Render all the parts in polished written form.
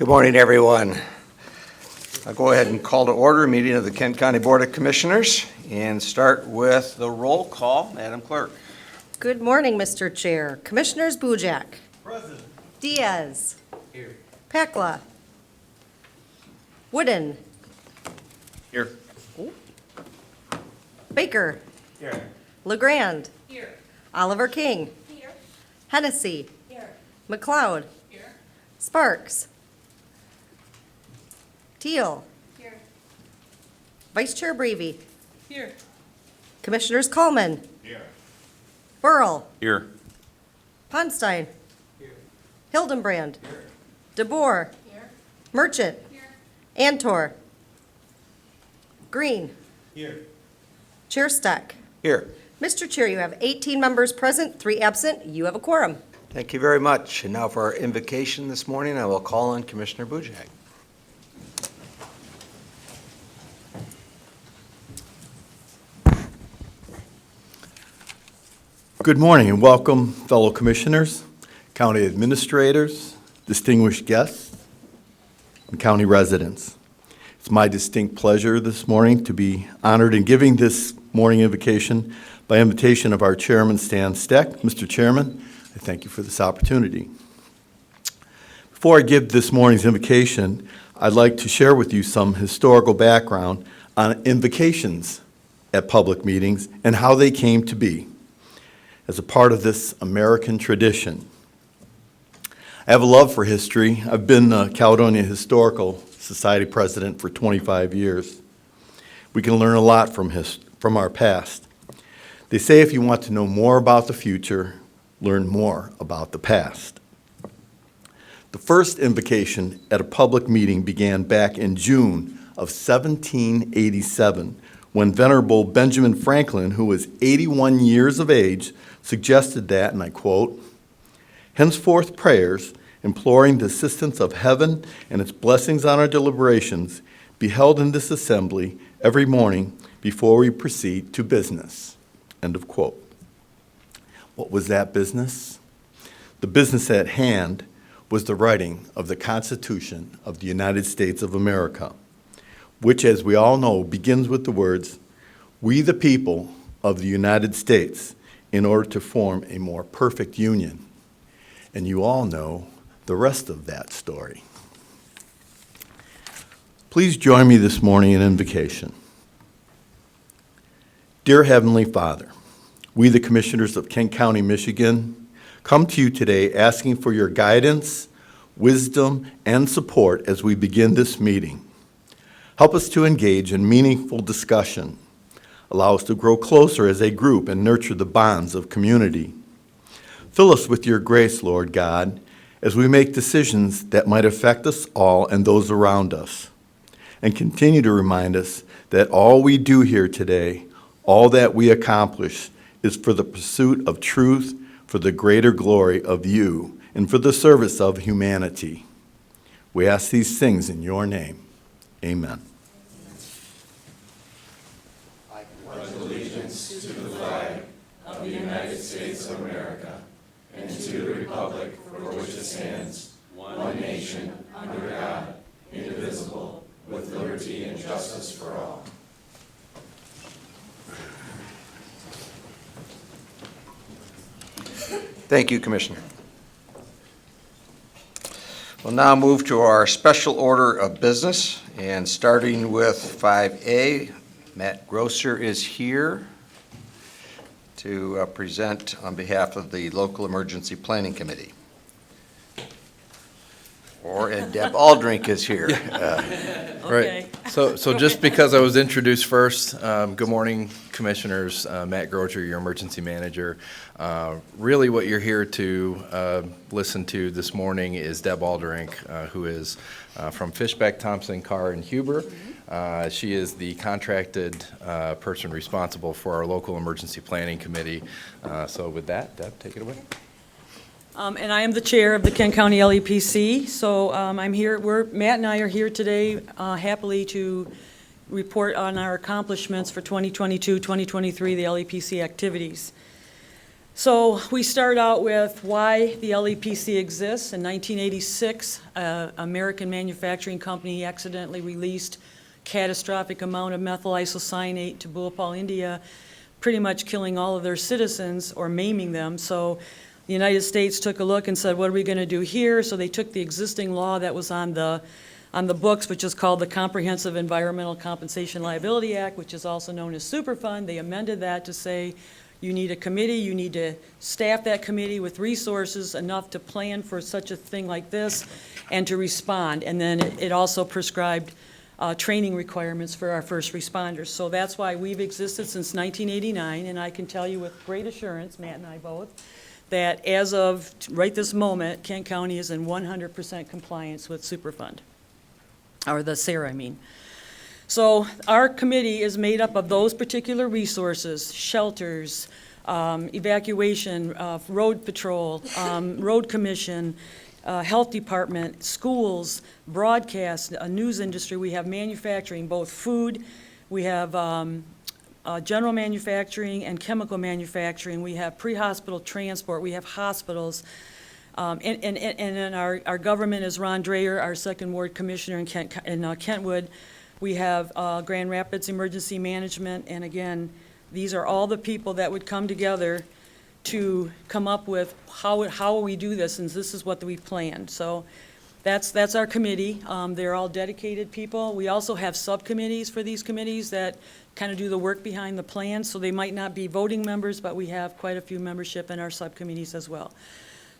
Good morning, everyone. I'll go ahead and call to order a meeting of the Kent County Board of Commissioners and start with the roll call. Madam Clerk. Good morning, Mr. Chair. Commissioners Bujak. Present. Diaz. Here. Pakla. Wooden. Here. Baker. Here. LeGrand. Here. Oliver King. Here. Hennessy. Here. McLeod. Here. Sparks. Teal. Here. Vice Chair Brevy. Here. Commissioners Coleman. Here. Burl. Here. Ponstein. Here. Hildenbrand. Here. DeBoer. Here. Merchant. Here. Antor. Green. Here. Chair Stuck. Here. Mr. Chair, you have 18 members present, 3 absent. You have a quorum. Thank you very much. And now for our invocation this morning, I will call on Commissioner Bujak. Good morning and welcome, fellow commissioners, county administrators, distinguished guests, and county residents. It's my distinct pleasure this morning to be honored in giving this morning invocation by invitation of our chairman, Stan Steck. Mr. Chairman, I thank you for this opportunity. Before I give this morning's invocation, I'd like to share with you some historical background on invocations at public meetings and how they came to be as a part of this American tradition. I have a love for history. I've been the Caledonia Historical Society president for 25 years. We can learn a lot from our past. They say if you want to know more about the future, learn more about the past. The first invocation at a public meeting began back in June of 1787 when Venerable Benjamin Franklin, who was 81 years of age, suggested that, and I quote, "Henceforth prayers, imploring the assistance of heaven and its blessings on our deliberations, be held in this assembly every morning before we proceed to business." End of quote. What was that business? The business at hand was the writing of the Constitution of the United States of America, which, as we all know, begins with the words, "We the people of the United States, in order to form a more perfect union." And you all know the rest of that story. Please join me this morning in invocation. Dear Heavenly Father, we the Commissioners of Kent County, Michigan, come to you today asking for your guidance, wisdom, and support as we begin this meeting. Help us to engage in meaningful discussion. Allow us to grow closer as a group and nurture the bonds of community. Fill us with your grace, Lord God, as we make decisions that might affect us all and those around us. And continue to remind us that all we do here today, all that we accomplish, is for the pursuit of truth, for the greater glory of you, and for the service of humanity. We ask these things in your name. Amen. Thank you, Commissioner. We'll now move to our special order of business, and starting with 5A, Matt Grosser is here to present on behalf of the Local Emergency Planning Committee. And Deb Aldrink is here. Right. So just because I was introduced first, good morning, Commissioners. Matt Grosser, your emergency manager. Really what you're here to listen to this morning is Deb Aldrink, who is from Fishback, Thompson, Carr, and Huber. She is the contracted person responsible for our local emergency planning committee. So with that, Deb, take it away. And I am the chair of the Kent County LEPC, so I'm here, Matt and I are here today happily to report on our accomplishments for 2022, 2023, the LEPC activities. So we start out with why the LEPC exists. In 1986, American manufacturing company accidentally released catastrophic amount of methyl isocyanate to Bhopal, India, pretty much killing all of their citizens or maiming them. So the United States took a look and said, what are we going to do here? So they took the existing law that was on the books, which is called the Comprehensive Environmental Compensation Liability Act, which is also known as Superfund. They amended that to say you need a committee, you need to staff that committee with resources enough to plan for such a thing like this and to respond. And then it also prescribed training requirements for our first responders. So that's why we've existed since 1989, and I can tell you with great assurance, Matt and I both, that as of right this moment, Kent County is in 100% compliance with Superfund, or the SARE, I mean. So our committee is made up of those particular resources: shelters, evacuation, road patrol, road commission, health department, schools, broadcast, a news industry. We have manufacturing, both food, we have general manufacturing and chemical manufacturing. We have pre-hospital transport, we have hospitals. And then our government is Ron Dreyer, our second ward commissioner in Kentwood. We have Grand Rapids Emergency Management, and again, these are all the people that would come together to come up with how will we do this, and this is what we planned. So that's our committee. They're all dedicated people. We also have subcommittees for these committees that kind of do the work behind the plan, so they might not be voting members, but we have quite a few membership in our subcommittees as well.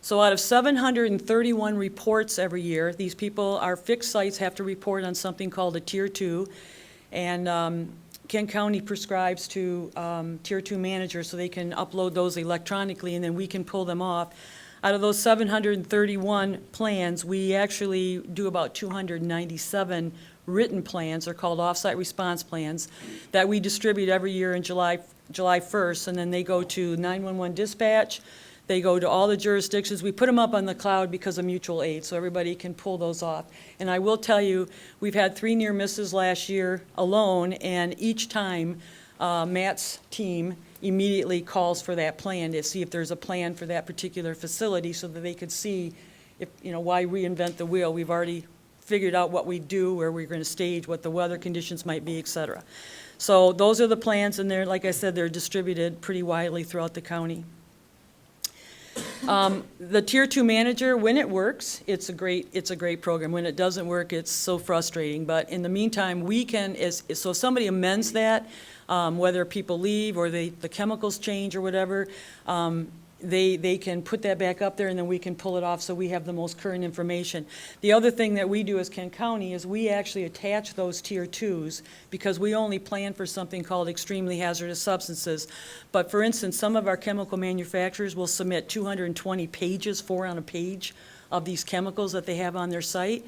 So out of 731 reports every year, these people, our fixed sites, have to report on something called a Tier 2, and Kent County prescribes to Tier 2 managers so they can upload those electronically, and then we can pull them off. Out of those 731 plans, we actually do about 297 written plans. They're called off-site response plans that we distribute every year in July 1st, and then they go to 911 dispatch. They go to all the jurisdictions. We put them up on the cloud because of mutual aid, so everybody can pull those off. And I will tell you, we've had 3 near misses last year alone, and each time Matt's team immediately calls for that plan to see if there's a plan for that particular facility so that they could see if, why reinvent the wheel. We've already figured out what we do, where we're going to stage, what the weather conditions might be, et cetera. So those are the plans, and they're, like I said, they're distributed pretty widely throughout the county. The Tier 2 manager, when it works, it's a great program. When it doesn't work, it's so frustrating. But in the meantime, we can, so if somebody amends that, whether people leave or the chemicals change or whatever, they can put that back up there, and then we can pull it off so we have the most current information. The other thing that we do as Kent County is we actually attach those Tier 2s because we only plan for something called extremely hazardous substances. But for instance, some of our chemical manufacturers will submit 220 pages, 4 on a page, of these chemicals that they have on their site.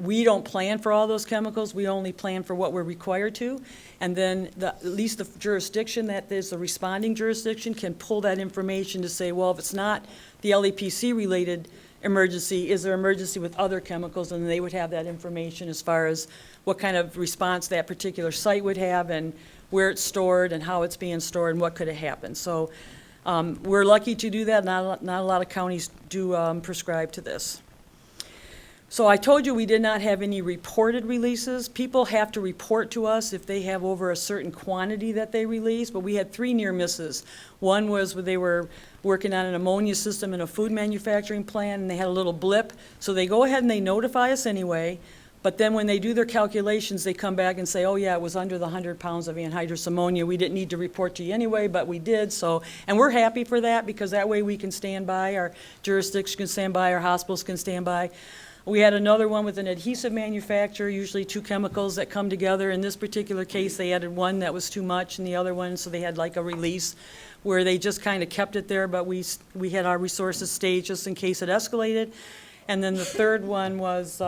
We don't plan for all those chemicals. We only plan for what we're required to. And then at least the jurisdiction that is the responding jurisdiction can pull that information to say, well, if it's not the LEPC-related emergency, is there emergency with other chemicals? And they would have that information as far as what kind of response that particular site would have and where it's stored and how it's being stored and what could have happened. So we're lucky to do that. Not a lot of counties do prescribe to this. So I told you we did not have any reported releases. People have to report to us if they have over a certain quantity that they release, but we had 3 near misses. One was where they were working on an ammonia system in a food manufacturing plant, and they had a little blip. So they go ahead and they notify us anyway, but then when they do their calculations, they come back and say, oh yeah, it was under the 100 pounds of anhydrous ammonia. We didn't need to report to you anyway, but we did. So, and we're happy for that because that way we can stand by, our jurisdiction can stand by, our hospitals can stand by. We had another one with an adhesive manufacturer, usually 2 chemicals that come together. In this particular case, they added one that was too much and the other one, so they had like a release where they just kind of kept it there, but we had our resources staged just in case it escalated. And then the third one was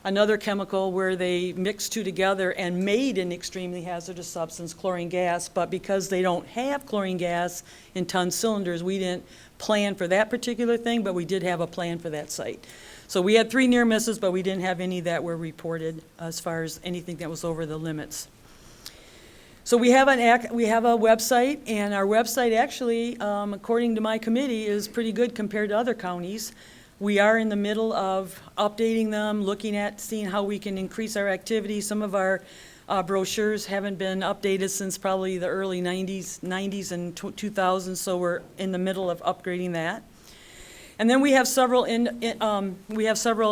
another chemical where they mixed 2 together and made an extremely hazardous substance, chlorine gas, but because they don't have chlorine gas in ton cylinders, we didn't plan for that particular thing, but we did have a plan for that site. So we had 3 near misses, but we didn't have any that were reported as far as anything that was over the limits. So we have a website, and our website actually, according to my committee, is pretty good compared to other counties. We are in the middle of updating them, looking at, seeing how we can increase our activity. Some of our brochures haven't been updated since probably the early 90s and 2000s, so we're in the middle of upgrading that. And then we have several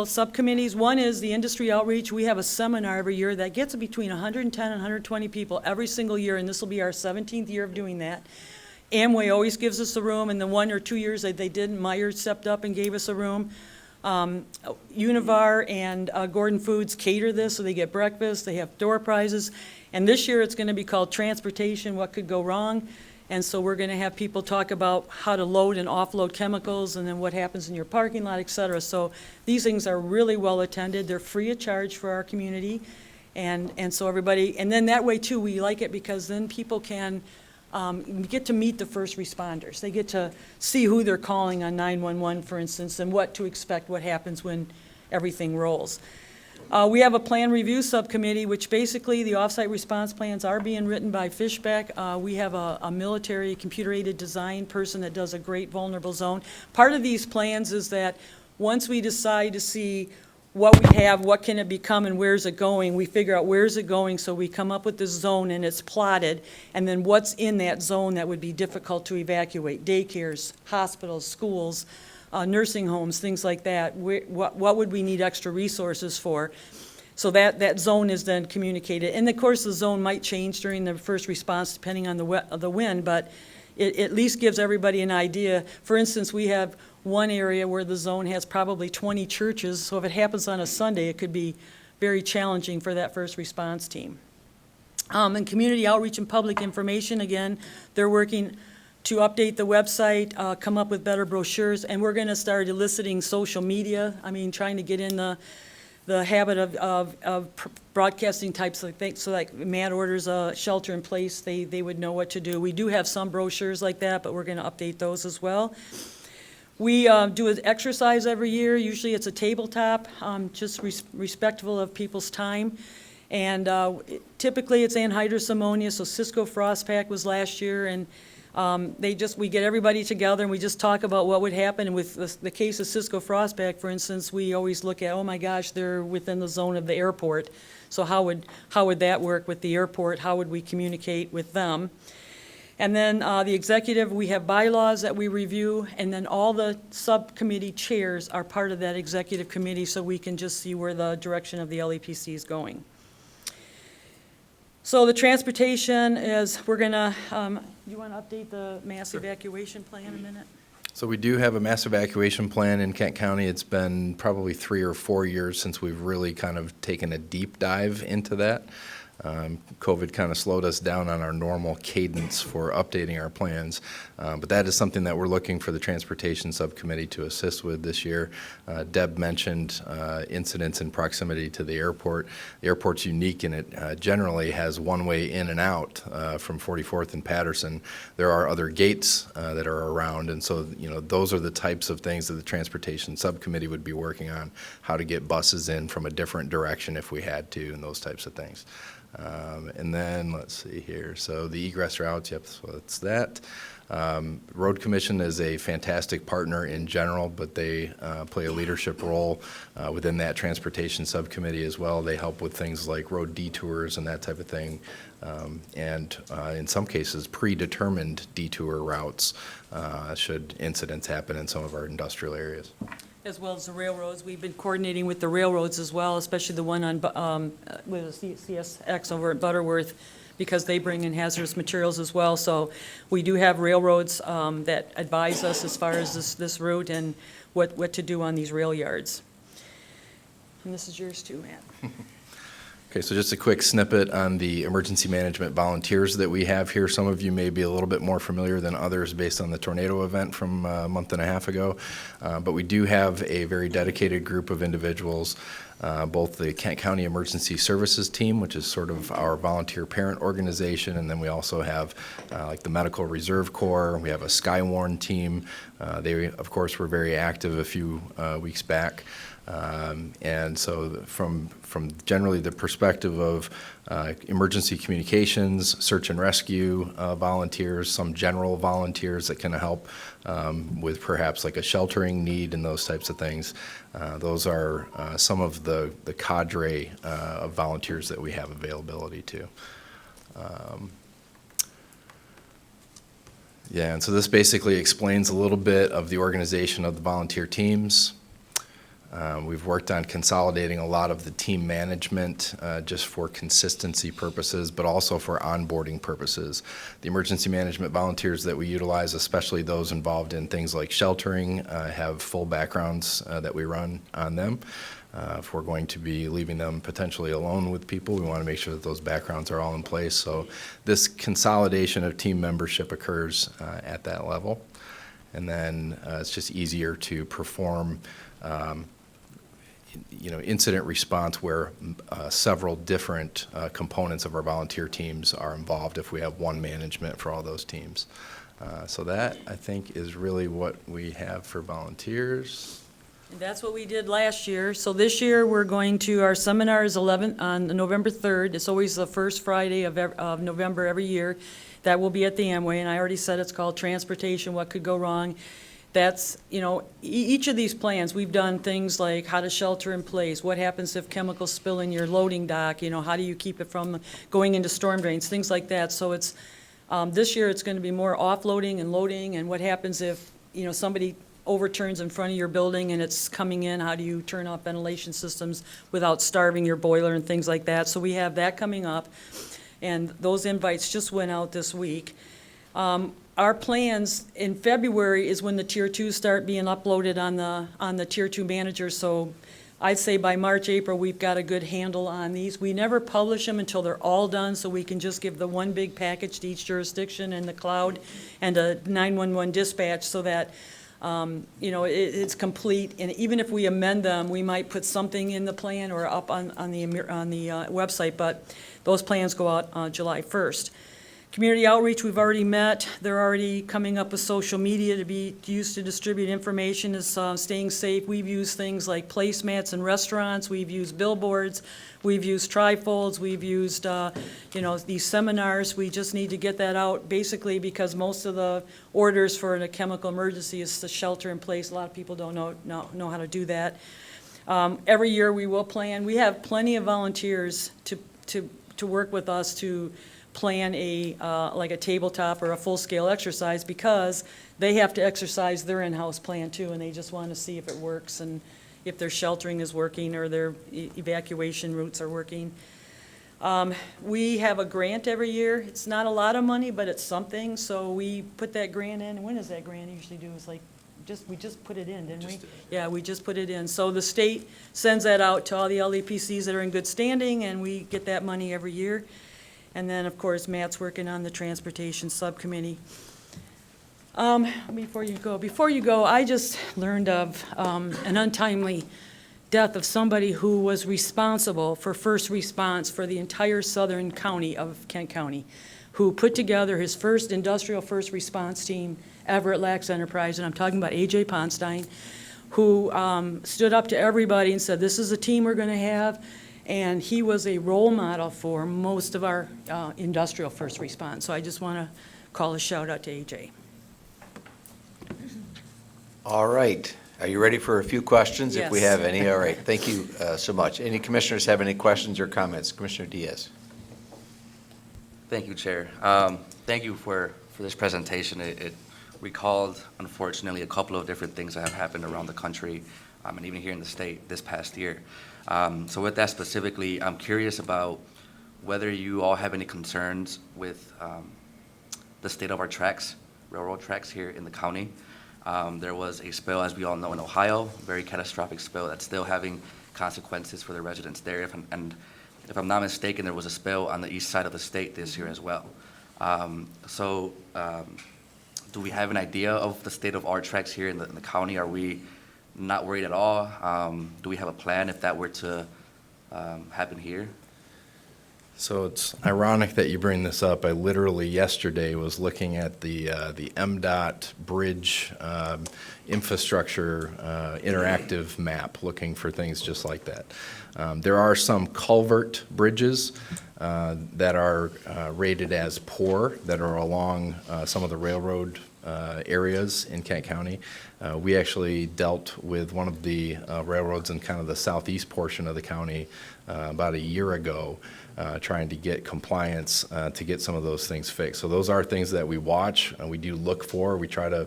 subcommittees. One is the industry outreach. We have a seminar every year that gets between 110 and 120 people every single year, and this will be our 17th year of doing that. Amway always gives us a room, and the 1 or 2 years that they didn't, Meyer stepped up and gave us a room. Univar and Gordon Foods cater this, so they get breakfast, they have door prizes. And this year it's going to be called Transportation, What Could Go Wrong? And so we're going to have people talk about how to load and offload chemicals and then what happens in your parking lot, et cetera. So these things are really well attended. They're free of charge for our community. And so everybody, and then that way too, we like it because then people can get to meet the first responders. They get to see who they're calling on 911, for instance, and what to expect, what happens when everything rolls. We have a plan review subcommittee, which basically the offsite response plans are being written by Fishback. We have a military computer-aided design person that does a great vulnerable zone. Part of these plans is that once we decide to see what we have, what can it become, and where's it going, we figure out where's it going, so we come up with this zone and it's plotted, and then what's in that zone that would be difficult to evacuate, daycares, hospitals, schools, nursing homes, things like that. What would we need extra resources for? So that zone is then communicated. And of course, the zone might change during the first response depending on the wind, but it at least gives everybody an idea. For instance, we have one area where the zone has probably 20 churches, so if it happens on a Sunday, it could be very challenging for that first response team. And community outreach and public information, again, they're working to update the website, come up with better brochures, and we're going to start eliciting social media. I mean, trying to get in the habit of broadcasting types of things. So like Matt orders a shelter in place, they would know what to do. We do have some brochures like that, but we're going to update those as well. We do an exercise every year. Usually it's a tabletop, just respectful of people's time. And typically it's anhydrous ammonia, so Cisco Frost Pack was last year, and we get everybody together and we just talk about what would happen. And with the case of Cisco Frostback, for instance, we always look at, oh my gosh, they're within the zone of the airport. So how would that work with the airport? How would we communicate with them? And then the executive, we have bylaws that we review, and then all the subcommittee chairs are part of that executive committee, so we can just see where the direction of the LEPC is going. So the transportation is, we're gonna, you want to update the mass evacuation plan a minute? So we do have a mass evacuation plan in Kent County. It's been probably 3 or 4 years since we've really kind of taken a deep dive into that. COVID kind of slowed us down on our normal cadence for updating our plans, but that is something that we're looking for the Transportation Subcommittee to assist with this year. Deb mentioned incidents in proximity to the airport. The airport's unique and it generally has one way in and out from 44th and Patterson. There are other gates that are around, and so those are the types of things that the Transportation Subcommittee would be working on, how to get buses in from a different direction if we had to, and those types of things. And then, let's see here, so the egress routes, yep, so that's that. Road Commission is a fantastic partner in general, but they play a leadership role within that Transportation Subcommittee as well. They help with things like road detours and that type of thing, and in some cases, predetermined detour routes should incidents happen in some of our industrial areas. As well as the railroads. We've been coordinating with the railroads as well, especially the one on with CSX over at Butterworth, because they bring in hazardous materials as well. So we do have railroads that advise us as far as this route and what to do on these rail yards. And this is yours too, Matt. Okay, so just a quick snippet on the emergency management volunteers that we have here. Some of you may be a little bit more familiar than others based on the tornado event from a month and a half ago, but we do have a very dedicated group of individuals, both the Kent County Emergency Services Team, which is sort of our volunteer parent organization, and then we also have like the Medical Reserve Corps. We have a Skywarn team. They, of course, were very active a few weeks back. And so from generally the perspective of emergency communications, search and rescue volunteers, some general volunteers that can help with perhaps like a sheltering need and those types of things, those are some of the cadre of volunteers that we have availability to. Yeah, and so this basically explains a little bit of the organization of the volunteer teams. We've worked on consolidating a lot of the team management just for consistency purposes, but also for onboarding purposes. The emergency management volunteers that we utilize, especially those involved in things like sheltering, have full backgrounds that we run on them. If we're going to be leaving them potentially alone with people, we want to make sure that those backgrounds are all in place. So this consolidation of team membership occurs at that level. And then it's just easier to perform incident response where several different components of our volunteer teams are involved if we have one management for all those teams. So that, I think, is really what we have for volunteers. And that's what we did last year. So this year, we're going to, our seminar is on November 3rd. It's always the first Friday of November every year. That will be at the Amway, and I already said it's called Transportation, What Could Go Wrong. That's, each of these plans, we've done things like how to shelter in place, what happens if chemicals spill in your loading dock, how do you keep it from going into storm drains, things like that. So it's, this year it's going to be more offloading and loading, and what happens if, somebody overturns in front of your building and it's coming in, how do you turn off ventilation systems without starving your boiler and things like that. So we have that coming up, and those invites just went out this week. Our plans in February is when the Tier 2s start being uploaded on the Tier 2 managers, so I'd say by March, April, we've got a good handle on these. We never publish them until they're all done, so we can just give the one big package to each jurisdiction in the cloud and a 911 dispatch so that it's complete, and even if we amend them, we might put something in the plan or up on the website, but those plans go out July 1st. Community outreach, we've already met. They're already coming up with social media to be used to distribute information as staying safe. We've used things like placemats in restaurants. We've used billboards. We've used trifolds. We've used, these seminars. We just need to get that out, basically because most of the orders for a chemical emergency is to shelter in place. A lot of people don't know how to do that. Every year we will plan. We have plenty of volunteers to work with us to plan like a tabletop or a full-scale exercise, because they have to exercise their in-house plan too, and they just want to see if it works and if their sheltering is working or their evacuation routes are working. We have a grant every year. It's not a lot of money, but it's something, so we put that grant in. When does that grant usually do? It's like, we just put it in, didn't we? Yeah, we just put it in. So the state sends that out to all the LEPCs that are in good standing, and we get that money every year. And then, of course, Matt's working on the transportation subcommittee. Before you go, I just learned of an untimely death of somebody who was responsible for first response for the entire southern county of Kent County, who put together his first industrial first response team ever at Lax Enterprise, and I'm talking about A.J. Ponstein, who stood up to everybody and said, this is a team we're going to have. And he was a role model for most of our industrial first response. So I just want to call a shout out to AJ. All right. Are you ready for a few questions? If we Yes. have any, all right. Thank you so much. Any commissioners have any questions or comments? Commissioner Diaz. Thank you, Chair. Thank you for this presentation. It recalled, unfortunately, a couple of different things that have happened around the country, and even here in the state this past year. So with that specifically, I'm curious about whether you all have any concerns with the state of our tracks, railroad tracks here in the county. There was a spill, as we all know, in Ohio, very catastrophic spill that's still having consequences for the residents there. If I'm not mistaken, there was a spill on the east side of the state this year as well. Do we have an idea of the state of our tracks here in the county? Are we not worried at all? Do we have a plan if that were to happen here? So it's ironic that you bring this up. I literally yesterday was looking at the MDOT bridge infrastructure interactive map, looking for things just like that. There are some culvert bridges that are rated as poor that are along some of the railroad areas in Kent County. We actually dealt with one of the railroads in kind of the southeast portion of the county about a year ago, trying to get compliance to get some of those things fixed. So those are things that we watch and we do look for. We try to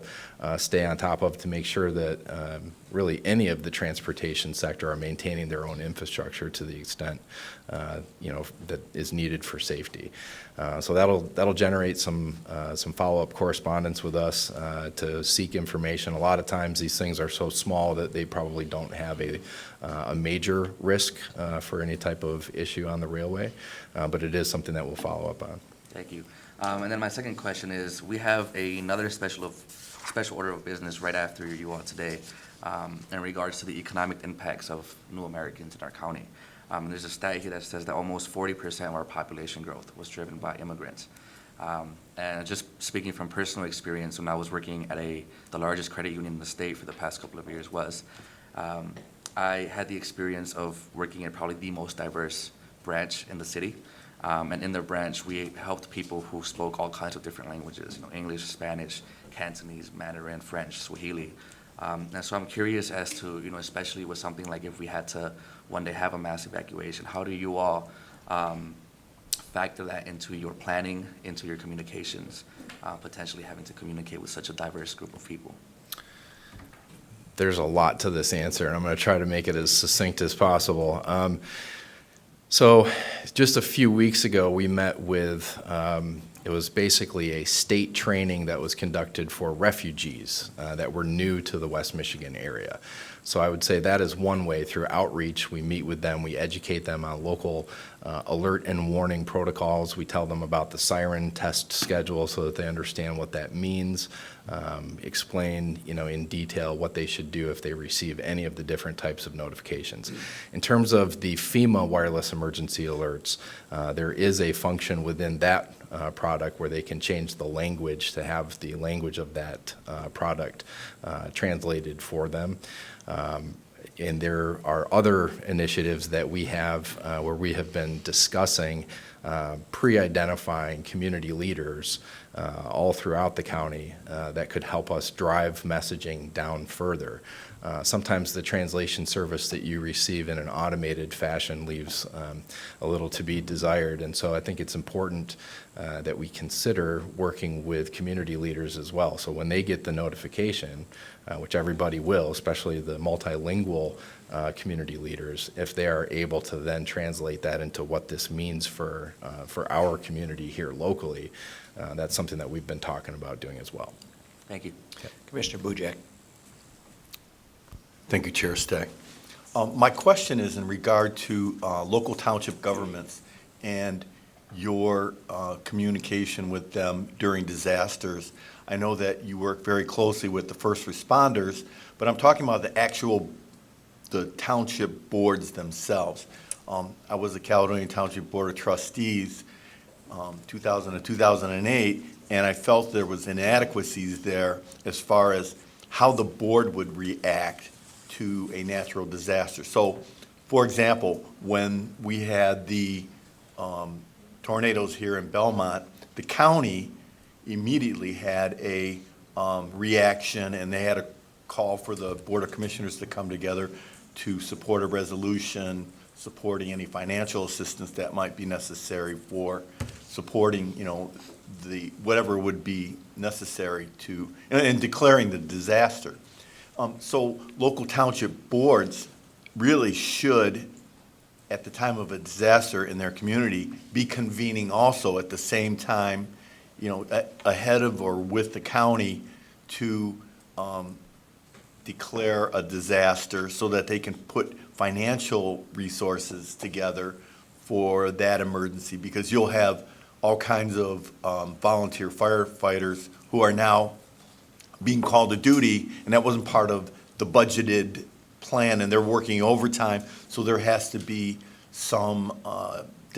stay on top of to make sure that really any of the transportation sector are maintaining their own infrastructure to the extent that is needed for safety. So that'll generate some follow-up correspondence with us to seek information. A lot of times these things are so small that they probably don't have a major risk for any type of issue on the railway, but it is something that we'll follow up on. Thank you. And then my second question is, we have another special order of business right after you all today in regards to the economic impacts of new Americans in our county. There's a stat here that says that almost 40% of our population growth was driven by immigrants. And just speaking from personal experience, when I was working at the largest credit union in the state for the past couple of years I had the experience of working at probably the most diverse branch in the city. And in their branch, we helped people who spoke all kinds of different languages, English, Spanish, Cantonese, Mandarin, French, Swahili. And so I'm curious as to, especially with something like if we had to one day have a mass evacuation, how do you all factor that into your planning, into your communications, potentially having to communicate with such a diverse group of people? There's a lot to this answer, and I'm going to try to make it as succinct as possible. So just a few weeks ago, we met with, it was basically a state training that was conducted for refugees that were new to the West Michigan area. So I would say that is one way. Through outreach, we meet with them, we educate them on local alert and warning protocols. We tell them about the siren test schedule so that they understand what that means, explain in detail what they should do if they receive any of the different types of notifications. In terms of the FEMA wireless emergency alerts, there is a function within that product where they can change the language to have the language of that product translated for them. And there are other initiatives that we have where we have been discussing pre-identifying community leaders all throughout the county that could help us drive messaging down further. Sometimes the translation service that you receive in an automated fashion leaves a little to be desired, and so I think it's important that we consider working with community leaders as well. So when they get the notification, which everybody will, especially the multilingual community leaders, if they are able to then translate that into what this means for our community here locally, that's something that we've been talking about doing as well. Thank you. Commissioner Bujak. Thank you, Chair Stagg. My question is in regard to local township governments and your communication with them during disasters. I know that you work very closely with the first responders, but I'm talking about the township boards themselves. I was the Caledonia Township Board of Trustees 2000 to 2008, and I felt there was inadequacies there as far as how the board would react to a natural disaster. So, for example, when we had the tornadoes here in Belmont, the county immediately had a reaction, and they had a call for the Board of Commissioners to come together to support a resolution supporting any financial assistance that might be necessary for supporting, the whatever would be necessary to, and declaring the disaster. So local township boards really should, at the time of a disaster in their community, be convening also at the same time, ahead of or with the county to declare a disaster so that they can put financial resources together for that emergency, because you'll have all kinds of volunteer firefighters who are now being called to duty, and that wasn't part of the budgeted plan, and they're working overtime, so there has to be some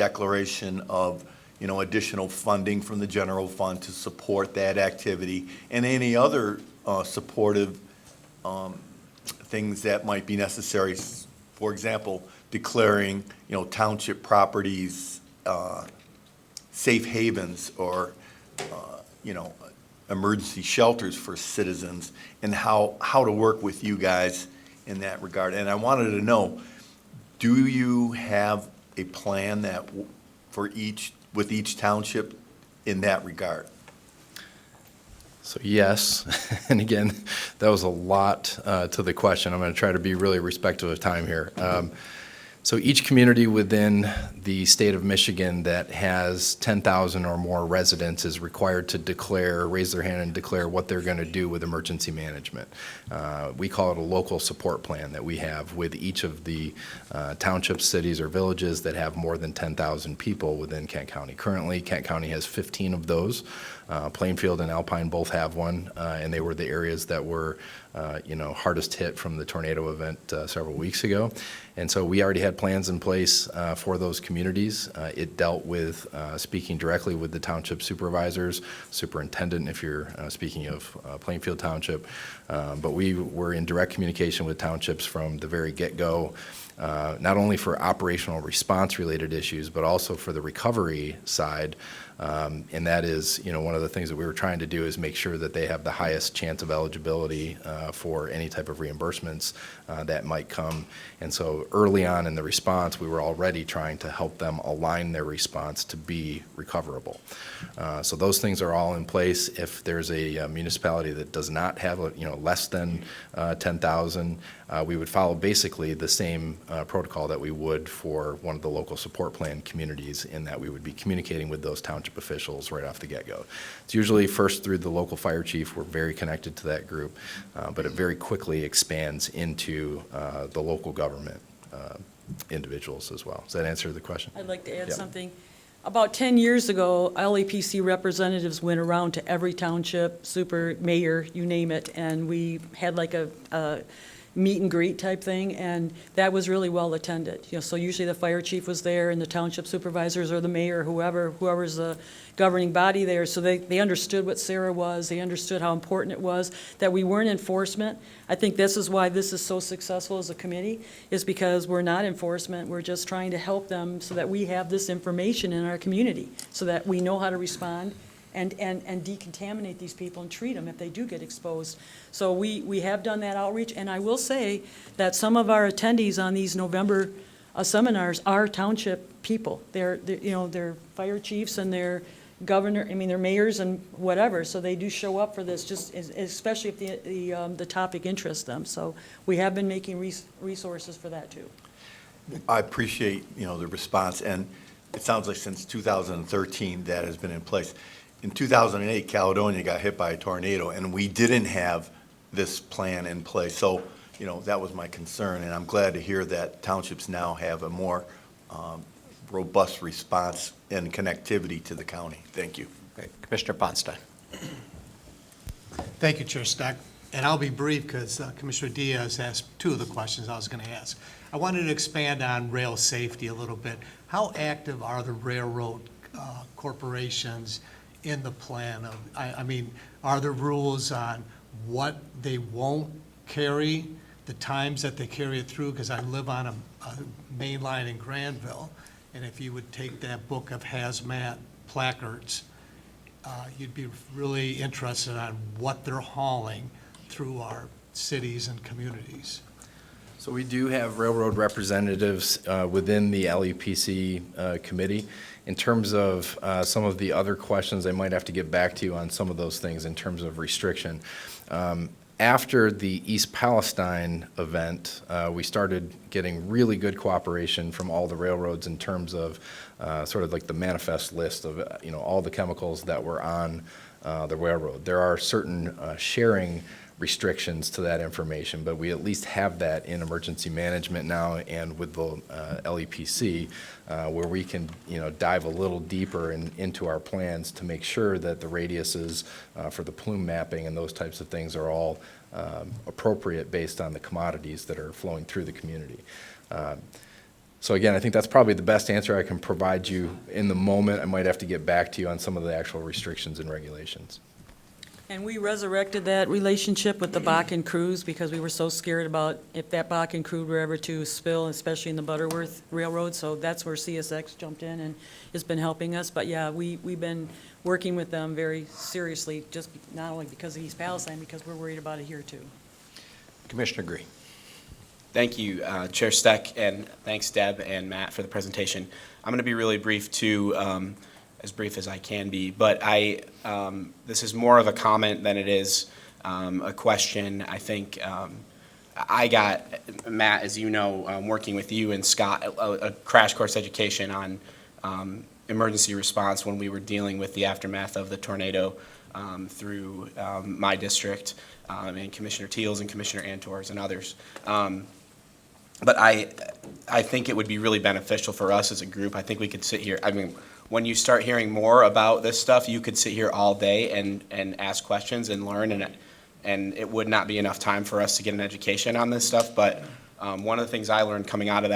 declaration of, additional funding from the general fund to support that activity and any other supportive things that might be necessary. For example, declaring, township properties safe havens or, emergency shelters for citizens, and how to work with you guys in that regard. And I wanted to know, do you have a plan that, with each township in that regard? So yes, and again, that was a lot to the question. I'm going to try to be really respectful of time here. So each community within the state of Michigan that has 10,000 or more residents is required to declare, raise their hand and declare what they're going to do with emergency management. We call it a local support plan that we have with each of the townships, cities, or villages that have more than 10,000 people within Kent County. Currently, Kent County has 15 of those. Plainfield and Alpine both have one, and they were the areas that were hardest hit from the tornado event several weeks ago. And so we already had plans in place for those communities. It dealt with speaking directly with the township supervisors, superintendent, if you're speaking of Plainfield Township. But we were in direct communication with townships from the very get-go, not only for operational response related issues, but also for the recovery side. And that is, one of the things that we were trying to do is make sure that they have the highest chance of eligibility for any type of reimbursements that might come. And so early on in the response, we were already trying to help them align their response to be recoverable. So those things are all in place. If there's a municipality that does not have, less than 10,000, we would follow basically the same protocol that we would for one of the local support plan communities, in that we would be communicating with those township officials right off the get-go. It's usually first through the local fire chief. We're very connected to that group, but it very quickly expands into the local government individuals as well. Does that answer the question? I'd like to add Yeah. something. About 10 years ago, LAPC representatives went around to every township, super mayor, you name it, and we had like a meet and greet type thing, and that was really well attended. So usually the fire chief was there and the township supervisors or the mayor, whoever's the governing body there. So they understood what SARA was. They understood how important it was that we weren't enforcement. I think this is why this is so successful as a committee, is because we're not enforcement. We're just trying to help them so that we have this information in our community, so that we know how to respond and decontaminate these people and treat them if they do get exposed. So we have done that outreach, and I will say that some of our attendees on these November seminars are township people. They're they're fire chiefs and they're they're mayors and whatever, so they do show up for this, just especially if the topic interests them. So we have been making resources for that too. I appreciate, the response, and it sounds like since 2013 that has been in place. In 2008, Caledonia got hit by a tornado, and we didn't have this plan in place. So, that was my concern, and I'm glad to hear that townships now have a more robust response and connectivity to the county. Thank you. Okay, Commissioner Ponstein. Thank you, Chair Stack. And I'll be brief because Commissioner Diaz asked two of the questions I was going to ask. I wanted to expand on rail safety a little bit. How active are the railroad corporations in the plan? I mean, are there rules on what they won't carry, the times that they carry it through? Because I live on a main line in Granville, and if you would take that book of hazmat placards, you'd be really interested on what they're hauling through our cities and communities. So we do have railroad representatives within the LEPC committee. In terms of some of the other questions, I might have to get back to you on some of those things in terms of restriction. After the East Palestine event, we started getting really good cooperation from all the railroads in terms of sort of like the manifest list of all the chemicals that were on the railroad. There are certain sharing restrictions to that information, but we at least have that in emergency management now and with the LEPC, where we can dive a little deeper into our plans to make sure that the radiuses for the plume mapping and those types of things are all appropriate based on the commodities that are flowing through the community. So again, I think that's probably the best answer I can provide you in the moment. I might have to get back to you on some of the actual restrictions and regulations. And we resurrected that relationship with the Bakken cruise because we were so scared about if that Bakken crude were ever to spill, especially in the Butterworth Railroad. So that's where CSX jumped in and has been helping us. But yeah, we've been working with them very seriously, just not only because of East Palestine, because we're worried about it here too. Commissioner Green. Thank you, Chair Steck, and thanks Deb and Matt for the presentation. I'm going to be really brief too, as brief as I can be, but this is more of a comment than it is a question. I think I got, Matt, as you know, working with you and Scott, a crash course education on emergency response when we were dealing with the aftermath of the tornado through my district, and Commissioner Teals and Commissioner Antors and others. But I think it would be really beneficial for us as a group. I think we could sit here, I mean, when you start hearing more about this stuff, you could sit here all day and ask questions and learn, and it would not be enough time for us to get an education on this stuff. But one of the things I learned coming out of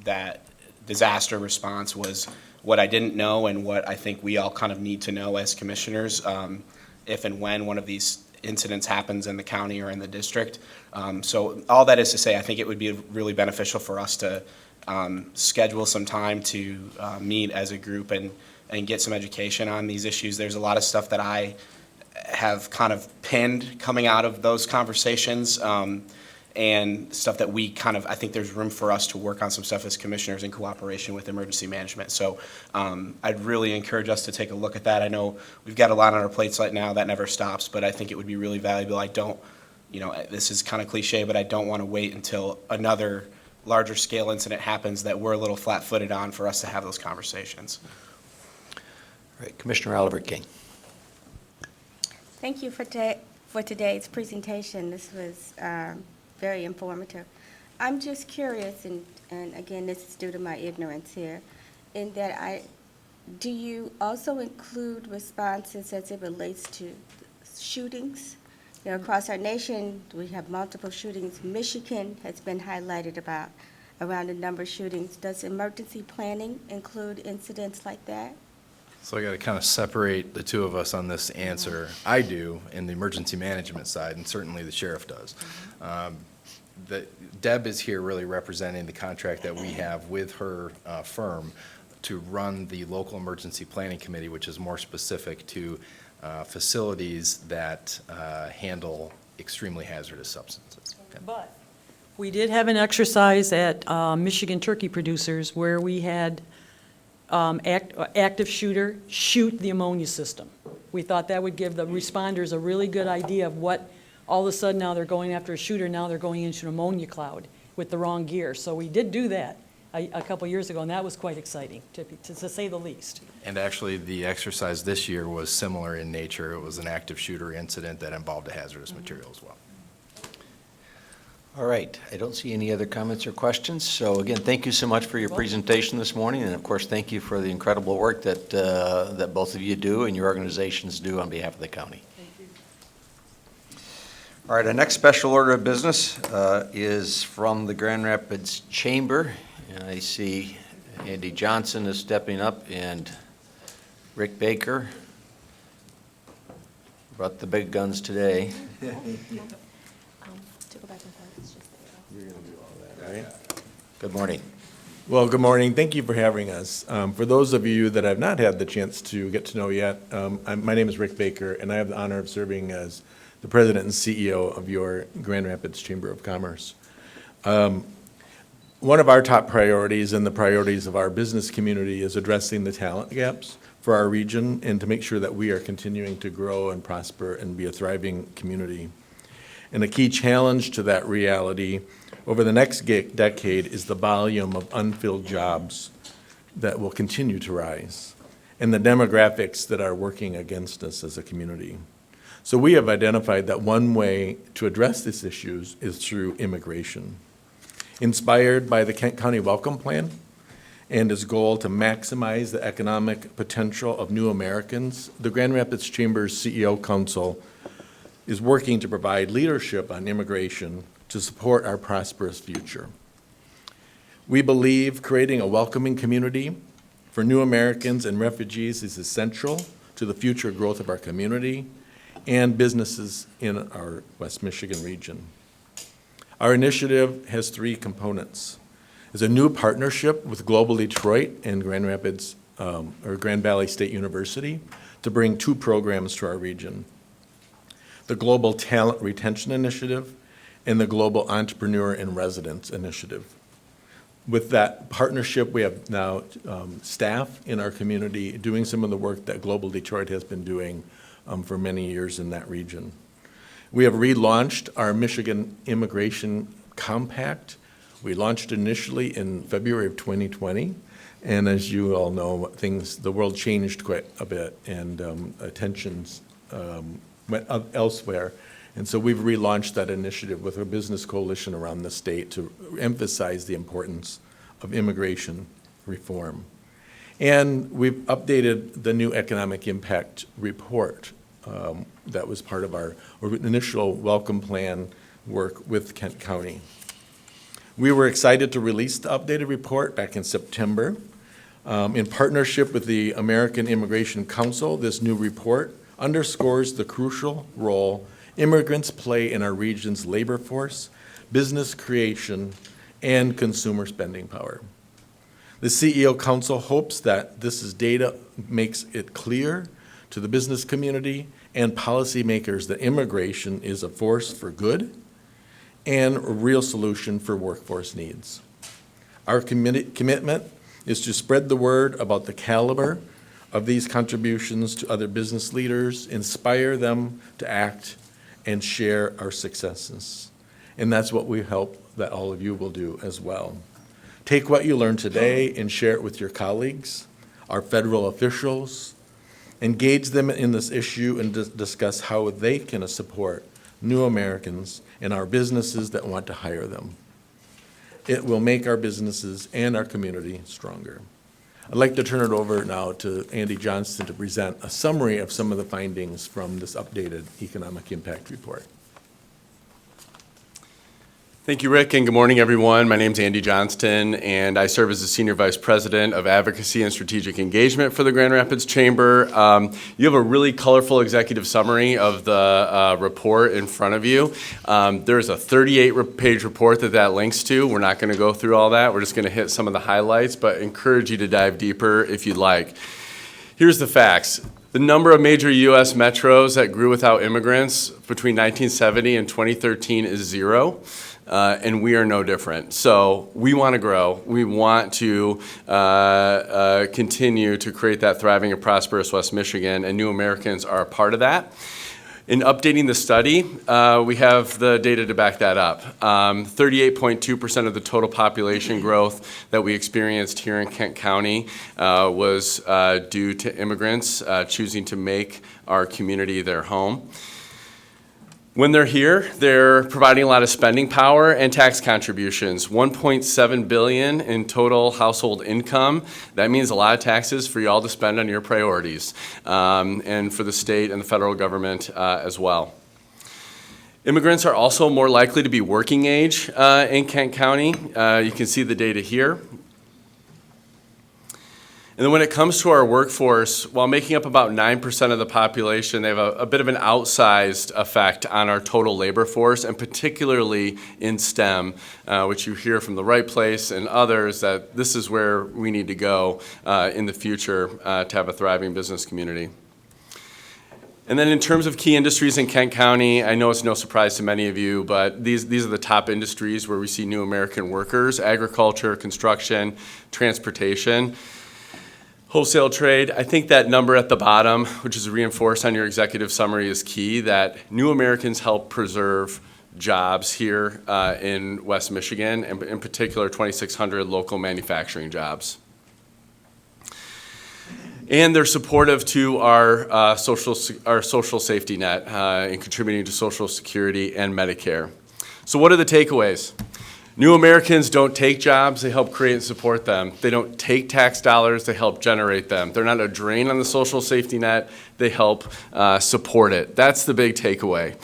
that disaster response was what I didn't know and what I think we all kind of need to know as commissioners if and when one of these incidents happens in the county or in the district. So all that is to say, I think it would be really beneficial for us to schedule some time to meet as a group and get some education on these issues. There's a lot of stuff that I have kind of pinned coming out of those conversations, and stuff that we kind of, I think there's room for us to work on some stuff as commissioners in cooperation with emergency management. So I'd really encourage us to take a look at that. I know we've got a lot on our plates right now, that never stops, but I think it would be really valuable. I don't, this is kind of cliche, but I don't want to wait until another larger scale incident happens that we're a little flat-footed on for us to have those conversations. All right, Commissioner Oliver King. Thank you for today's presentation. This was very informative. I'm just curious, and again, this is due to my ignorance here, in that do you also include responses as it relates to shootings? Across our nation, we have multiple shootings. Michigan has been highlighted around a number of shootings. Does emergency planning include incidents like that? So I got to kind of separate the two of us on this answer. I do in the emergency management side, and certainly the sheriff does. Deb is here really representing the contract that we have with her firm to run the local emergency planning committee, which is more specific to facilities that handle extremely hazardous substances. Okay. But we did have an exercise at Michigan Turkey Producers where we had active shooter shoot the ammonia system. We thought that would give the responders a really good idea of what, all of a sudden now they're going after a shooter, now they're going into an ammonia cloud with the wrong gear. So we did do that a couple years ago, and that was quite exciting, to say the least. And actually, the exercise this year was similar in nature. It was an active shooter incident that involved a hazardous material as well. All right, I don't see any other comments or questions. So again, thank you so much for your presentation this morning, and of course, thank you for the incredible work that that both of you do and your organizations do on behalf of the county. Thank you. All right, our next special order of business is from the Grand Rapids Chamber. And I see Andy Johnson is stepping up and Rick Baker brought the big guns today. Good morning. Well, good morning. Thank you for having us. For those of you that I've not had the chance to get to know yet, my name is Rick Baker, and I have the honor of serving as the president and CEO of your Grand Rapids Chamber of Commerce. One of our top priorities and the priorities of our business community is addressing the talent gaps for our region and to make sure that we are continuing to grow and prosper and be a thriving community. And a key challenge to that reality over the next decade is the volume of unfilled jobs that will continue to rise and the demographics that are working against us as a community. So we have identified that one way to address these issues is through immigration. Inspired by the Kent County Welcome Plan and its goal to maximize the economic potential of new Americans, the Grand Rapids Chamber's CEO Council is working to provide leadership on immigration to support our prosperous future. We believe creating a welcoming community for new Americans and refugees is essential to the future growth of our community and businesses in our West Michigan region. Our initiative has three components. It's a new partnership with Global Detroit and Grand Rapids, or Grand Valley State University to bring two programs to our region: the Global Talent Retention Initiative and the Global Entrepreneur in Residence Initiative. With that partnership, we have now staff in our community doing some of the work that Global Detroit has been doing for many years in that region. We have relaunched our Michigan Immigration Compact. We launched initially in February of 2020, and as you all know, the world changed quite a bit, and attentions went elsewhere. And so we've relaunched that initiative with a business coalition around the state to emphasize the importance of immigration reform. And we've updated the new economic impact report that was part of our initial welcome plan work with Kent County. We were excited to release the updated report back in September. In partnership with the American Immigration Council, this new report underscores the crucial role immigrants play in our region's labor force, business creation, and consumer spending power. The CEO Council hopes that this data makes it clear to the business community and policymakers that immigration is a force for good and a real solution for workforce needs. Our commitment is to spread the word about the caliber of these contributions to other business leaders, inspire them to act, and share our successes. And that's what we hope that all of you will do as well. Take what you learned today and share it with your colleagues, our federal officials, engage them in this issue and discuss how they can support new Americans and our businesses that want to hire them. It will make our businesses and our community stronger. I'd like to turn it over now to Andy Johnston to present a summary of some of the findings from this updated economic impact report. Thank you, Rick, and good morning, everyone. My name's Andy Johnston, and I serve as the Senior Vice President of Advocacy and Strategic Engagement for the Grand Rapids Chamber. You have a really colorful executive summary of the report in front of you. There's a 38-page report that links to. We're not going to go through all that. We're just going to hit some of the highlights, but encourage you to dive deeper if you'd like. Here's the facts. The number of major U.S. metros that grew without immigrants between 1970 and 2013 is 0. And we are no different. So we want to grow. We want to continue to create that thriving and prosperous West Michigan, and new Americans are a part of that. In updating the study, we have the data to back that up. 38.2% of the total population growth that we experienced here in Kent County was due to immigrants choosing to make our community their home. When they're here, they're providing a lot of spending power and tax contributions. $1.7 billion in total household income. That means a lot of taxes for you all to spend on your priorities, and for the state and the federal government as well. Immigrants are also more likely to be working age in Kent County. You can see the data here. And then when it comes to our workforce, while making up about 9% of the population, they have a bit of an outsized effect on our total labor force, and particularly in STEM, which you hear from the Right Place and others that this is where we need to go in the future to have a thriving business community. And then in terms of key industries in Kent County, I know it's no surprise to many of you, but these are the top industries where we see new American workers: agriculture, construction, transportation. Wholesale trade, I think that number at the bottom, which is reinforced on your executive summary, is key, that new Americans help preserve jobs here in West Michigan, and in particular 2,600 local manufacturing jobs. And they're supportive to our social safety net in contributing to Social Security and Medicare. So what are the takeaways? New Americans don't take jobs, they help create and support them. They don't take tax dollars, they help generate them. They're not a drain on the social safety net, they help support it. That's the big takeaway.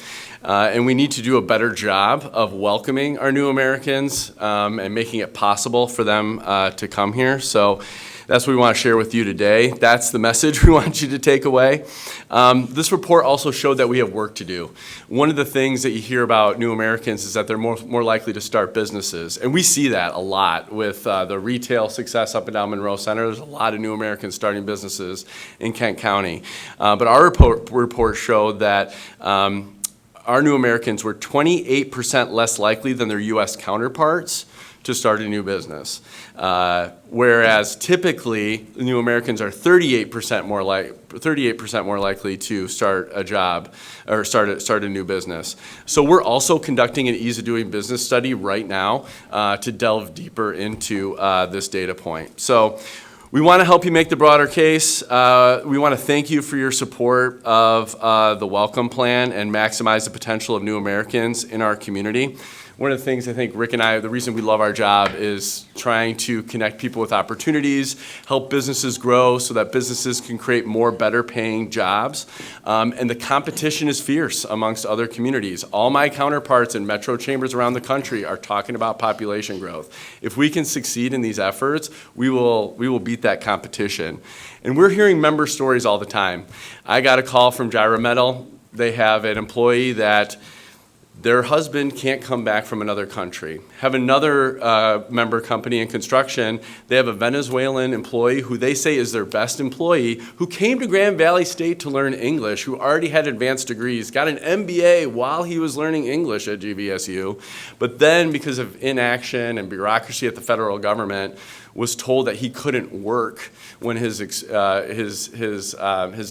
And we need to do a better job of welcoming our new Americans and making it possible for them to come here. So that's what we want to share with you today. That's the message we want you to take away. This report also showed that we have work to do. One of the things that you hear about new Americans is that they're more likely to start businesses. And we see that a lot with the retail success up and down Monroe Center. There's a lot of new Americans starting businesses in Kent County. But our report showed that our new Americans were 28% less likely than their U.S. counterparts to start a new business, whereas typically new Americans are 38% more likely to start a job or start a new business. So we're also conducting an ease of doing business study right now to delve deeper into this data point. So we want to help you make the broader case. We want to thank you for your support of the Welcome Plan and maximize the potential of new Americans in our community. One of the things I think Rick and I, the reason we love our job is trying to connect people with opportunities, help businesses grow so that businesses can create more better paying jobs. And the competition is fierce amongst other communities. All my counterparts in metro chambers around the country are talking about population growth. If we can succeed in these efforts, we will beat that competition. And we're hearing member stories all the time. I got a call from Gyra Metal. They have an employee that their husband can't come back from another country. Have another member company in construction. They have a Venezuelan employee who they say is their best employee, who came to Grand Valley State to learn English, who already had advanced degrees, got an MBA while he was learning English at GVSU, but then because of inaction and bureaucracy at the federal government, was told that he couldn't work when his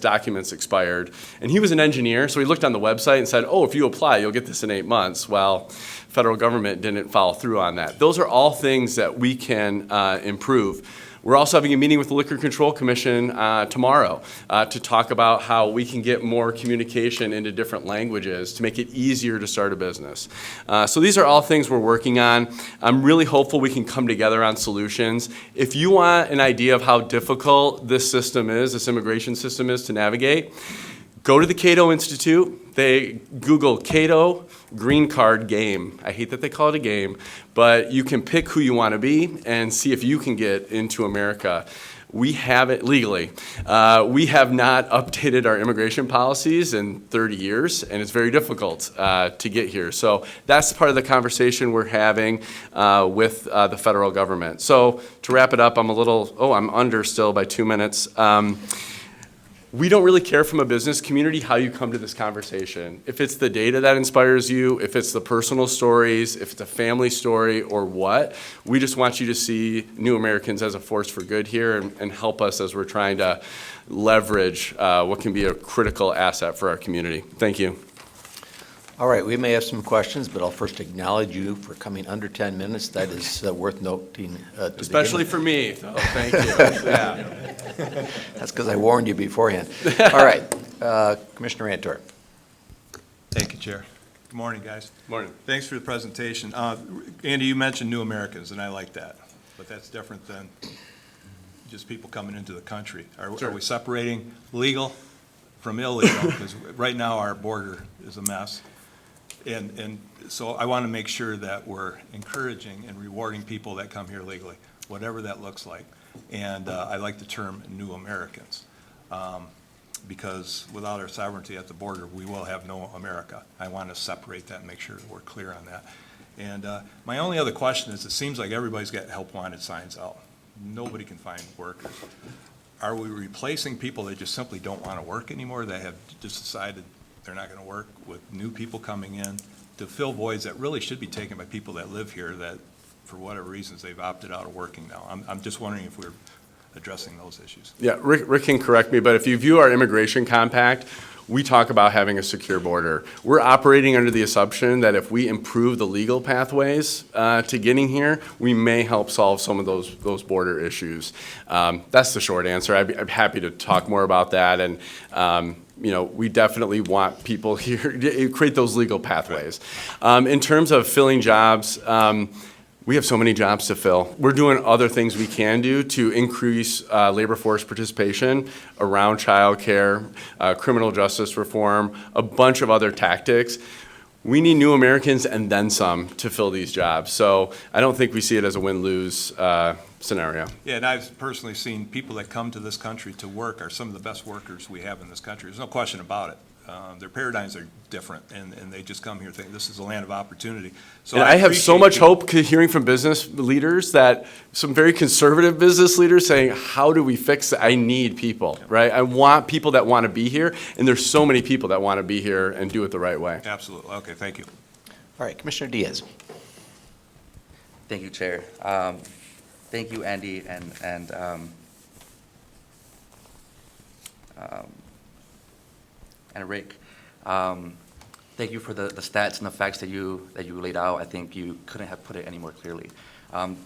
documents expired. And he was an engineer, so he looked on the website and said, oh, if you apply, you'll get this in 8 months. Well, federal government didn't follow through on that. Those are all things that we can improve. We're also having a meeting with the Liquor Control Commission tomorrow to talk about how we can get more communication into different languages to make it easier to start a business. So these are all things we're working on. I'm really hopeful we can come together on solutions. If you want an idea of how difficult this system is, this immigration system is to navigate, go to the Cato Institute. They Google Cato green card game. I hate that they call it a game, but you can pick who you want to be and see if you can get into America. We have it legally. We have not updated our immigration policies in 30 years, and it's very difficult to get here. So that's part of the conversation we're having with the federal government. So to wrap it up, I'm under still by 2 minutes. We don't really care from a business community how you come to this conversation. If it's the data that inspires you, if it's the personal stories, if it's a family story or what, we just want you to see new Americans as a force for good here and help us as we're trying to leverage what can be a critical asset for our community. Thank you. All right, we may have some questions, but I'll first acknowledge you for coming under 10 minutes. That is worth noting. Especially for me, so thank you. Yeah. That's because I warned you beforehand. All right, Commissioner Antor. Thank you, Chair. Good morning, guys. Morning. Thanks for the presentation. Andy, you mentioned new Americans, and I like that, but that's different than just people coming into the country. Are we separating legal from illegal? Because right now our border is a mess. And so I want to make sure that we're encouraging and rewarding people that come here legally, whatever that looks like. And I like the term new Americans, because without our sovereignty at the border, we will have no America. I want to separate that and make sure that we're clear on that. And my only other question is, it seems like everybody's got help wanted signs out. Nobody can find workers. Are we replacing people that just simply don't want to work anymore, that have just decided they're not going to work, with new people coming in to fill voids that really should be taken by people that live here that, for whatever reasons, they've opted out of working now? I'm just wondering if we're addressing those issues. Yeah, Rick can correct me, but if you view our immigration compact, we talk about having a secure border. We're operating under the assumption that if we improve the legal pathways to getting here, we may help solve some of those border issues. That's the short answer. I'm happy to talk more about that, and we definitely want people here to create those legal pathways. In terms of filling jobs, we have so many jobs to fill. We're doing other things we can do to increase labor force participation around childcare, criminal justice reform, a bunch of other tactics. we need new Americans and then some to fill these jobs. So I don't think we see it as a win-lose scenario. Yeah, and I've personally seen people that come to this country to work are some of the best workers we have in this country. There's no question about it. Their paradigms are different, and they just come here thinking this is a land of opportunity. So And I have so appreciate much people- hope hearing from business leaders, that some very conservative business leaders saying, how do we fix it? I need people, right? I want people that want to be here, and there's so many people that want to be here and do it the right way. Absolutely. Okay, thank you. All right, Commissioner Diaz. Thank you, Chair. Thank you, Andy and Rick. Thank you for the stats and the facts that you laid out. I think you couldn't have put it any more clearly.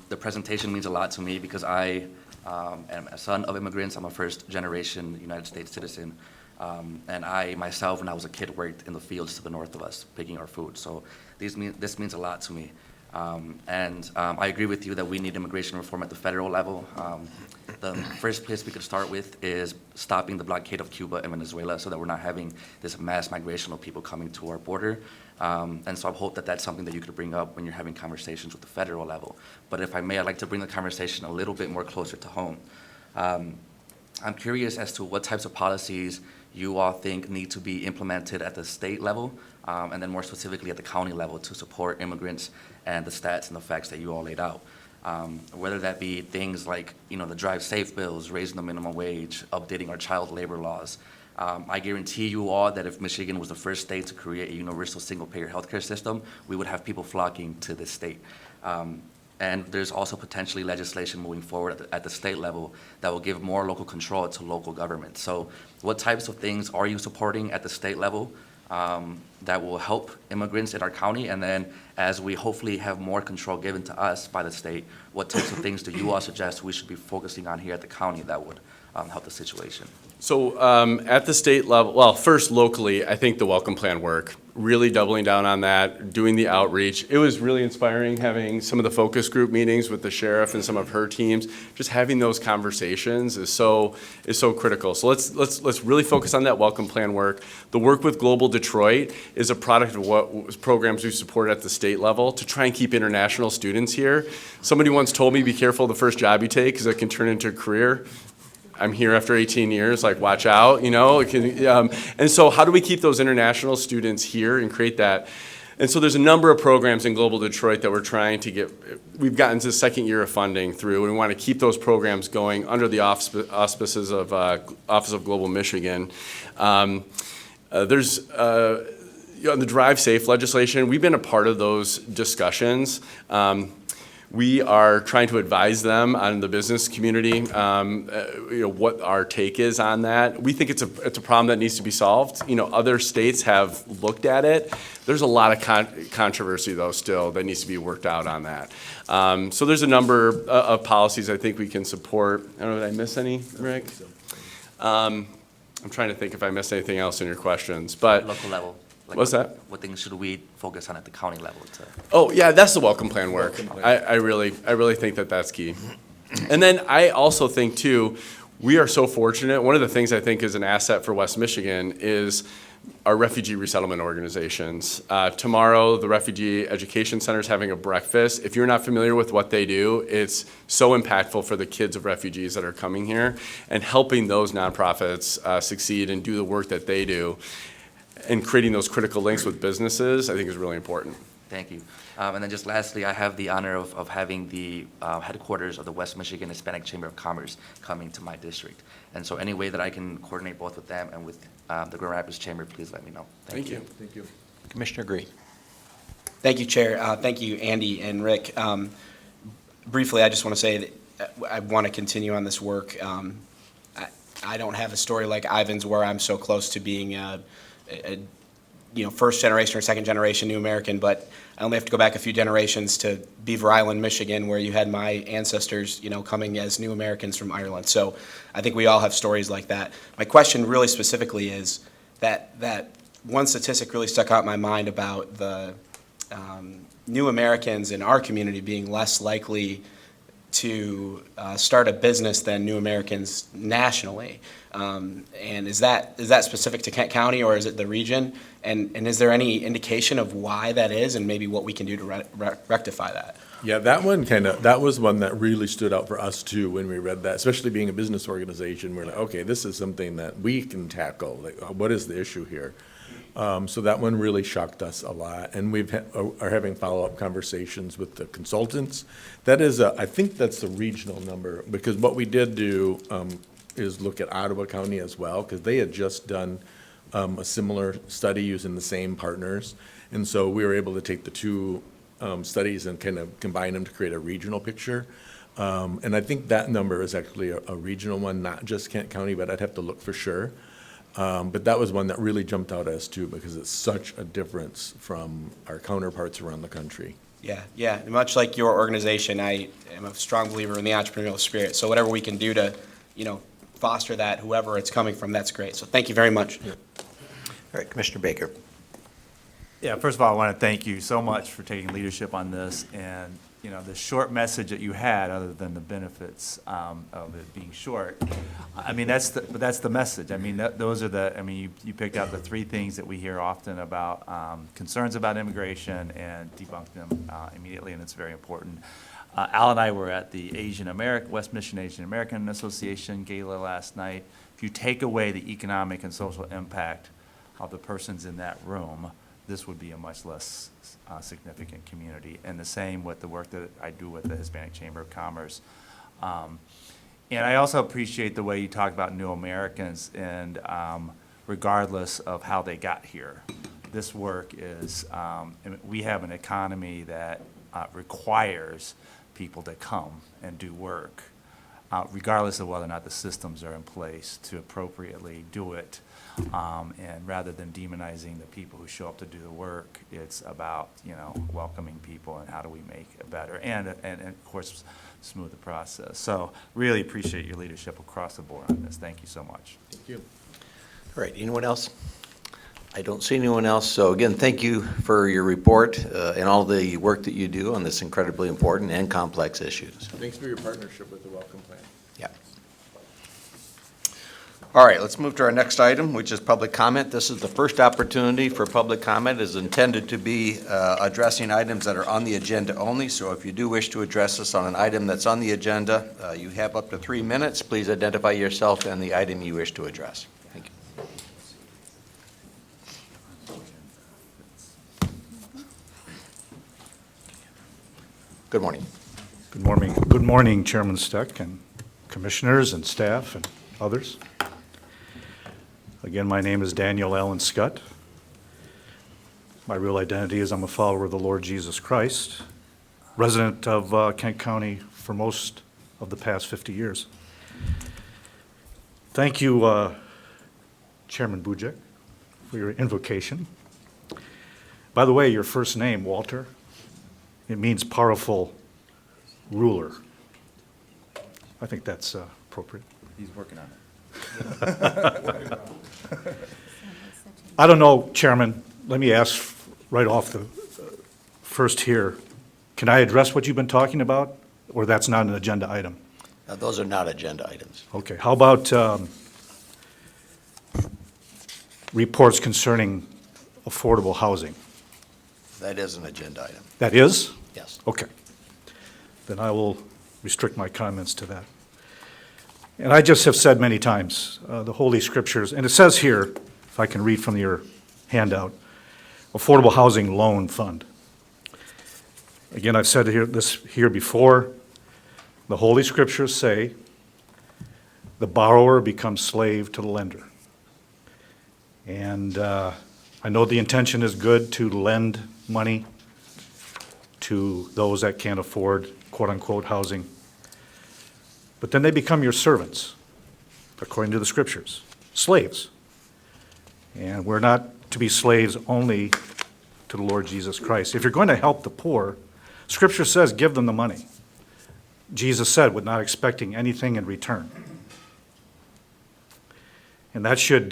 The presentation means a lot to me because I am a son of immigrants. I'm a first-generation United States citizen. And I myself, when I was a kid, worked in the fields to the north of us, picking our food. So this means a lot to me. I agree with you that we need immigration reform at the federal level. The first place we could start with is stopping the blockade of Cuba and Venezuela so that we're not having this mass migration of people coming to our border. And so I hope that that's something that you could bring up when you're having conversations with the federal level. But if I may, I'd like to bring the conversation a little bit more closer to home. I'm curious as to what types of policies you all think need to be implemented at the state level, and then more specifically at the county level to support immigrants and the stats and the facts that you all laid out. Whether that be things like, the Drive Safe bills, raising the minimum wage, updating our child labor laws. I guarantee you all that if Michigan was the first state to create a universal single-payer healthcare system, we would have people flocking to this state. And there's also potentially legislation moving forward at the state level that will give more local control to local government. So what types of things are you supporting at the state level that will help immigrants in our county? And then as we hopefully have more control given to us by the state, what types of things do you all suggest we should be focusing on here at the county that would help the situation? So at the state level, well, first locally, I think the welcome plan work, really doubling down on that, doing the outreach. It was really inspiring having some of the focus group meetings with the sheriff and some of her teams. Just having those conversations is so critical. So let's really focus on that welcome plan work. The work with Global Detroit is a product of what programs we support at the state level to try and keep international students here. Somebody once told me, be careful the first job you take because it can turn into a career. I'm here after 18 years, like watch out, and so how do we keep those international students here and create that? And so there's a number of programs in Global Detroit that we're trying to get, we've gotten to the second year of funding through, and we want to keep those programs going under the auspices of Office of Global Michigan. There's the Drive Safe legislation, we've been a part of those discussions. We are trying to advise them on the business community, what our take is on that. We think it's a problem that needs to be solved. Other states have looked at it. There's a lot of controversy, though, still, that needs to be worked out on that. So there's a number of policies I think we can support. I don't know, did I miss any, Rick? I'm trying to think if I missed anything else in your questions, but. Local level. What's that? What things should we focus on at the county level to? Oh, yeah, that's the welcome plan work. I really think that that's key. And then I also think, too, we are so fortunate. One of the things I think is an asset for West Michigan is our refugee resettlement organizations. Tomorrow, the Refugee Education Center is having a breakfast. If you're not familiar with what they do, it's so impactful for the kids of refugees that are coming here, and helping those nonprofits succeed and do the work that they do. And creating those critical links with businesses, I think, is really important. Thank you. And then just lastly, I have the honor of having the headquarters of the West Michigan Hispanic Chamber of Commerce coming to my district. And so any way that I can coordinate both with them and with the Grand Rapids Chamber, please let me know. Thank you. Thank you. Commissioner Green. Thank you, Chair. Thank you, Andy and Rick. Briefly, I just want to say that I want to continue on this work. I don't have a story like Ivan's where I'm so close to being first generation or second generation New American, but I only have to go back a few generations to Beaver Island, Michigan, where you had my ancestors, coming as New Americans from Ireland. So I think we all have stories like that. My question really specifically is that one statistic really stuck out in my mind about the New Americans in our community being less likely to start a business than New Americans nationally. And is that specific to Kent County, or is it the region? And is there any indication of why that is, and maybe what we can do to rectify that? Yeah, that was one that really stood out for us too when we read that, especially being a business organization. We're like, okay, this is something that we can tackle. Like, what is the issue here? So that one really shocked us a lot, and are having follow-up conversations with the consultants. That is, I think that's the regional number, because what we did do is look at Ottawa County as well, because they had just done a similar study using the same partners, and so we were able to take the two studies and kind of combine them to create a regional picture. And I think that number is actually a regional one, not just Kent County, but I'd have to look for sure. But that was one that really jumped out as too, because it's such a difference from our counterparts around the country. Yeah. Much like your organization, I am a strong believer in the entrepreneurial spirit. So whatever we can do to, foster that, whoever it's coming from, that's great. So thank you very much. All right, Commissioner Baker. Yeah, first of all, I want to thank you so much for taking leadership on this, and, the short message that you had, other than the benefits of it being short, I mean, that's the message. I mean, you picked out the three things that we hear often about, concerns about immigration, and debunked them immediately, and it's very important. Al and I were at the West Mission Asian American Association gala last night. If you take away the economic and social impact of the persons in that room, this would be a much less significant community. And the same with the work that I do with the Hispanic Chamber of Commerce. And I also appreciate the way you talk about New Americans, and regardless of how they got here. This work is, we have an economy that requires people to come and do work, regardless of whether or not the systems are in place to appropriately do it. And rather than demonizing the people who show up to do the work, it's about, welcoming people and how do we make it better, and of course, smooth the process. So really appreciate your leadership across the board on this. Thank you so much. Thank you. All right, anyone else? I don't see anyone else, so again, thank you for your report and all the work that you do on this incredibly important and complex issues. Thanks for your partnership with the Welcome Plan. Yeah. All right, let's move to our next item, which is public comment. This is the first opportunity for public comment. It is intended to be addressing items that are on the agenda only, so if you do wish to address us on an item that's on the agenda, you have up to 3 minutes. Please identify yourself and the item you wish to address. Thank you. Good morning. Good morning. Good morning, Chairman Steck and commissioners and staff and others. Again, my name is Daniel Allen Scott. My real identity is I'm a follower of the Lord Jesus Christ, resident of Kent County for most of the past 50 years. Thank you, Chairman Bujek, for your invocation. By the way, your first name, Walter, it means powerful ruler. I think that's appropriate. He's working on it. I don't know, Chairman, let me ask right off the first here, can I address what you've been talking about, or that's not an agenda item? Those are not agenda items. Okay, how about reports concerning affordable housing? That is an agenda item. That is? Yes. Okay. Then I will restrict my comments to that. And I just have said many times, the Holy Scriptures, and it says here, if I can read from your handout, Affordable Housing Loan Fund. Again, I've said this here before. The Holy Scriptures say the borrower becomes slave to the lender. And I know the intention is good to lend money to those that can't afford quote-unquote housing. But then they become your servants, according to the Scriptures, slaves. And we're not to be slaves only to the Lord Jesus Christ. If you're going to help the poor, Scripture says give them the money. Jesus said, with not expecting anything in return. And that should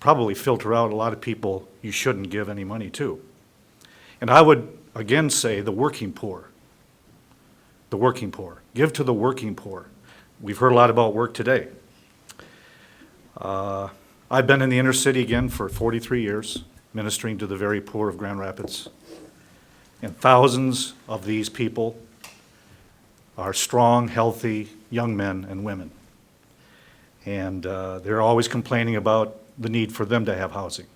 probably filter out a lot of people you shouldn't give any money to. And I would, again, say the working poor. the working poor. Give to the working poor. We've heard a lot about work today. I've been in the inner city again for 43 years, ministering to the very poor of Grand Rapids. And thousands of these people are strong, healthy young men and women. And they're always complaining about the need for them to have housing.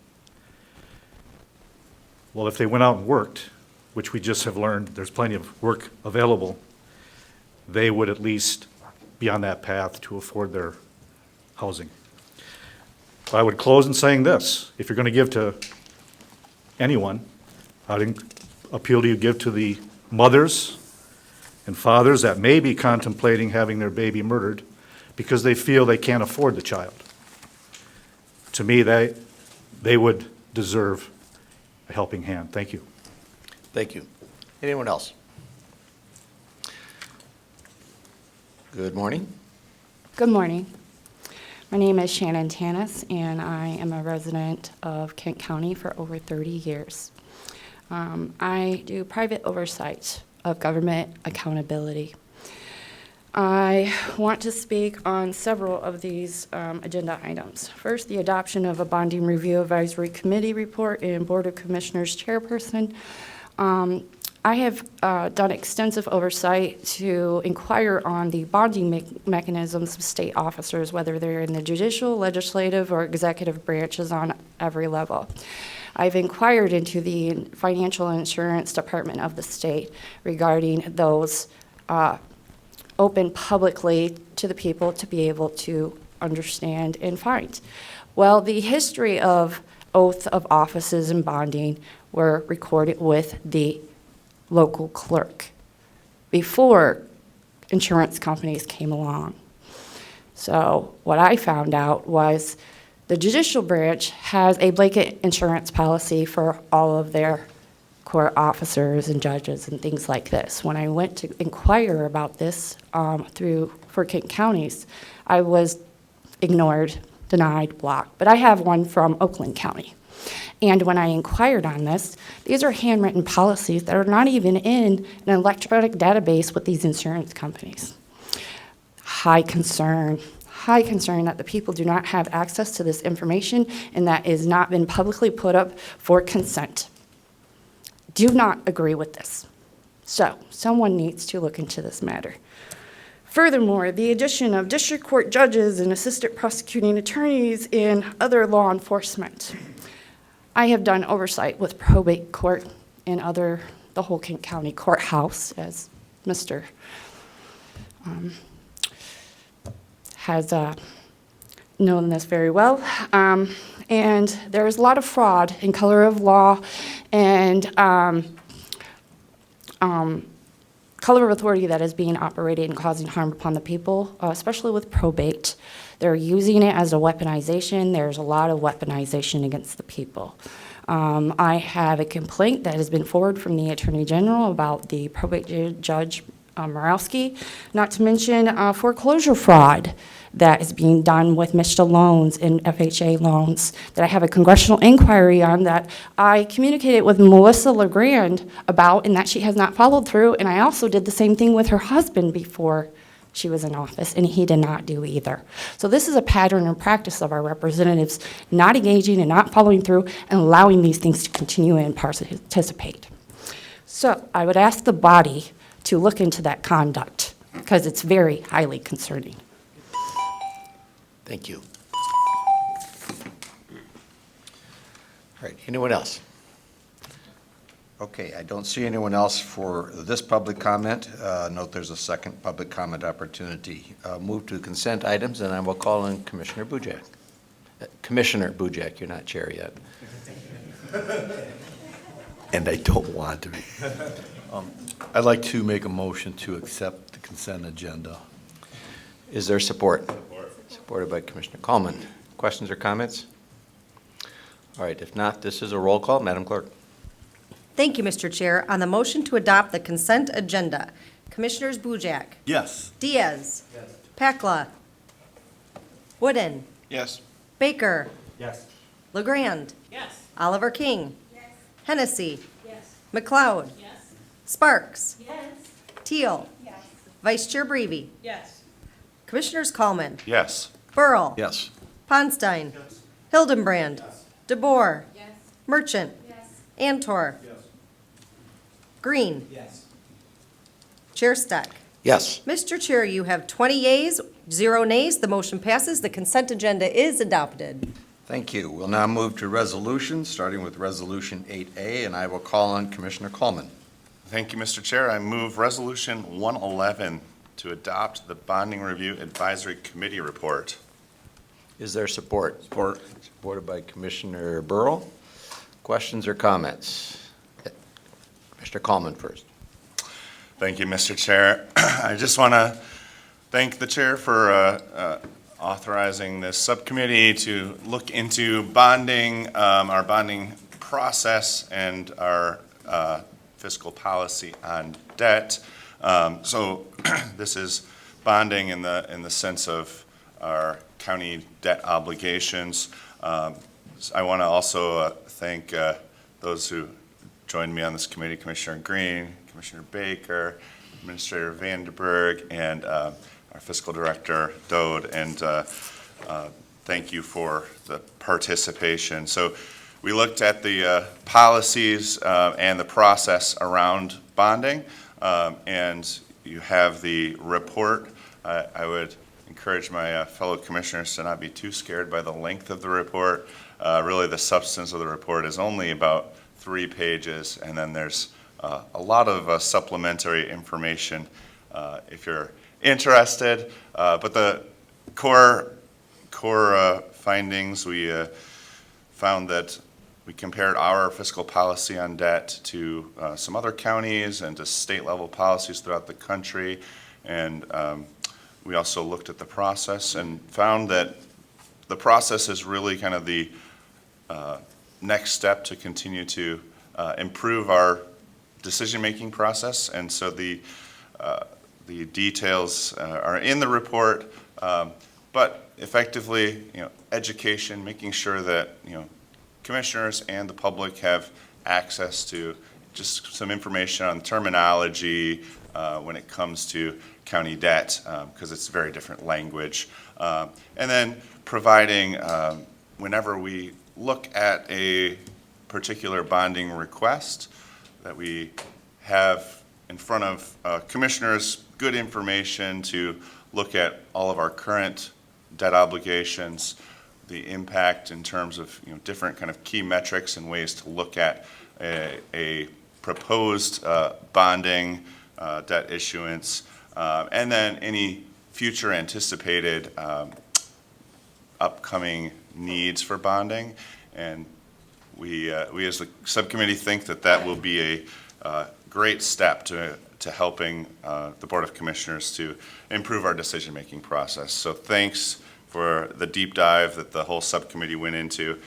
Well, if they went out and worked, which we just have learned there's plenty of work available, they would at least be on that path to afford their housing. So I would close in saying this: if you're going to give to anyone, I'd appeal to you, give to the mothers and fathers that may be contemplating having their baby murdered because they feel they can't afford the child. To me, they would deserve a helping hand. Thank you. Thank you. Anyone else? Good morning. Good morning. My name is Shannon Tanis, and I am a resident of Kent County for over 30 years. I do private oversight of government accountability. I want to speak on several of these agenda items. First, the adoption of a bonding review advisory committee report and Board of Commissioners chairperson. I have done extensive oversight to inquire on the bonding mechanisms of state officers, whether they're in the judicial, legislative, or executive branches on every level. I've inquired into the financial insurance department of the state regarding those open publicly to the people to be able to understand and find. Well, the history of oath of offices and bonding were recorded with the local clerk before insurance companies came along. So what I found out was the judicial branch has a blanket insurance policy for all of their court officers and judges and things like this. When I went to inquire about this for Kent counties, I was ignored, denied, blocked. But I have one from Oakland County. And when I inquired on this, these are handwritten policies that are not even in an electronic database with these insurance companies. High concern that the people do not have access to this information and that has not been publicly put up for consent. Do not agree with this. So someone needs to look into this matter. Furthermore, the addition of district court judges and assistant prosecuting attorneys in other law enforcement. I have done oversight with probate court and the whole Kent County courthouse, as Mr. Has known this very well. And there is a lot of fraud in color of law and color of authority that is being operated and causing harm upon the people, especially with probate. They're using it as a weaponization. There's a lot of weaponization against the people. I have a complaint that has been forwarded from the Attorney General about the probate judge, Morawski, not to mention foreclosure fraud that is being done with MSHDA loans and FHA loans that I have a congressional inquiry on that I communicated with Melissa LeGrand about and that she has not followed through. And I also did the same thing with her husband before she was in office, and he did not do either. So this is a pattern and practice of our representatives not engaging and not following through and allowing these things to continue and participate. So I would ask the body to look into that conduct because it's very highly concerning. Thank you. All right, anyone else? Okay, I don't see anyone else for this public comment. Note there's a second public comment opportunity. Move to consent items, and I will call on Commissioner Bujak. Commissioner Bujak, you're not chair yet. And I don't want to be. I'd like to make a motion to accept the consent agenda. Is there support? Supported by Commissioner Kallman. Questions or comments? All right, if not, this is a roll call. Madam Clerk. Thank you, Mr. Chair. On the motion to adopt the consent agenda, Commissioners Bujak, Yes. Diaz. Yes. Pakla. Wooden. Yes. Baker. Yes. LeGrand. Yes. Oliver King. Yes. Hennessy. Yes. McLeod. Yes. Sparks. Yes. Teal. Yes. Vice Chair Brevy. Yes. Commissioners Coleman. Yes. Burl. Yes. Ponstein. Hildenbrand. DeBoer. Merchant. Antor. Green. Chair Steck. Yes. Mr. Chair, you have 20 yeas, 0 nays. The motion passes. The consent agenda is adopted. Thank you. We'll now move to resolutions, starting with Resolution 8A, and I will call on Commissioner Coleman. Thank you, Mr. Chair. I move Resolution 111 to adopt the Bonding Review Advisory Committee report. Is there support? Support. Supported by Commissioner Burrow. Questions or comments? Mr. Coleman first. Thank you, Mr. Chair. I just want to thank the chair for authorizing this subcommittee to look into bonding, our bonding process, and our fiscal policy on debt. So this is bonding in the sense of our county debt obligations. I want to also thank those who joined me on this committee, Commissioner Green, Commissioner Baker, Administrator Vandenberg, and our Fiscal Director, Dode, and thank you for the participation. So we looked at the policies and the process around bonding, and you have the report. I would encourage my fellow commissioners to not be too scared by the length of the report. Really, the substance of the report is only about 3 pages, and then there's a lot of supplementary information if you're interested. But the core findings, we found that we compared our fiscal policy on debt to some other counties and to state level policies throughout the country. And we also looked at the process and found that the process is really kind of the next step to continue to improve our decision-making process. And so the details are in the report, but effectively, education, making sure that, commissioners and the public have access to just some information on terminology when it comes to county debt, because it's very different language. And then providing, whenever we look at a particular bonding request, that we have in front of commissioners good information to look at all of our current debt obligations, the impact in terms of different kind of key metrics and ways to look at a proposed bonding debt issuance, and then any future anticipated upcoming needs for bonding. And we as the subcommittee think that will be a great step to helping the Board of Commissioners to improve our decision-making process. So thanks for the deep dive that the whole subcommittee went into.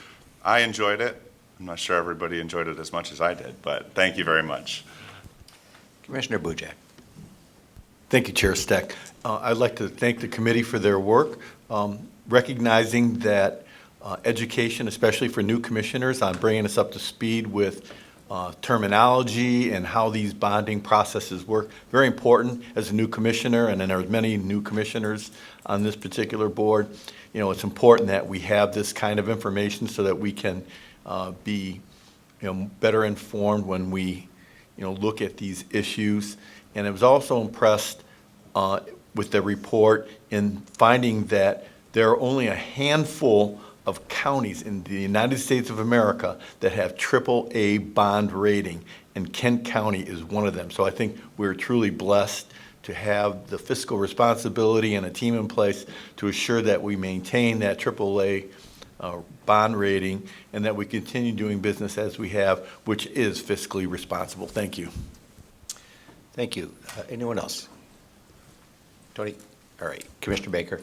I enjoyed it. I'm not sure everybody enjoyed it as much as I did, but thank you very much. Commissioner Bujak. Thank you, Chair Steck. I'd like to thank the committee for their work, recognizing that education, especially for new commissioners, on bringing us up to speed with terminology and how these bonding processes work. Very important as a new commissioner, and then there are many new commissioners on this particular board. It's important that we have this kind of information so that we can be better informed when we look at these issues. And I was also impressed with the report in finding that there are only a handful of counties in the United States of America that have AAA bond rating, and Kent County is one of them. So I think we're truly blessed to have the fiscal responsibility and a team in place to assure that we maintain that AAA bond rating and that we continue doing business as we have, which is fiscally responsible. Thank you. Thank you. Anyone else? Tony? All right. Commissioner Baker.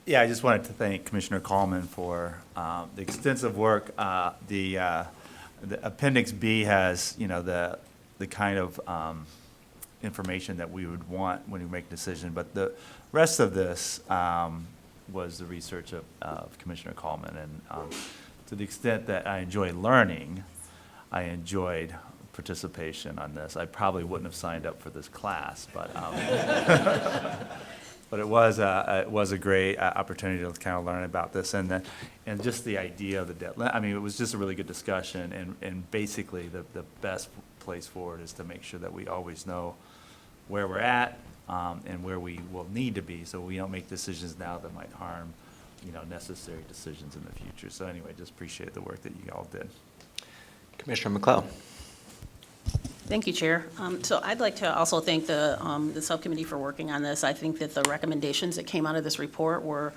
Yeah, I just wanted to thank Commissioner Coleman for the extensive work. The Appendix B has, the kind of information that we would want when we make a decision, but the rest of this was the research of Commissioner Coleman, and to the extent that I enjoy learning, I enjoyed participation on this. I probably wouldn't have signed up for this class, but but it was a great opportunity to kind of learn about this, and just the idea of the debt. I mean, it was just a really good discussion, and basically the best place forward is to make sure that we always know where we're at and where we will need to be, so we don't make decisions now that might harm, necessary decisions in the future. So anyway, just appreciate the work that you all did. Commissioner McLeod. Thank you, Chair. So I'd like to also thank the subcommittee for working on this. I think that the recommendations that came out of this report were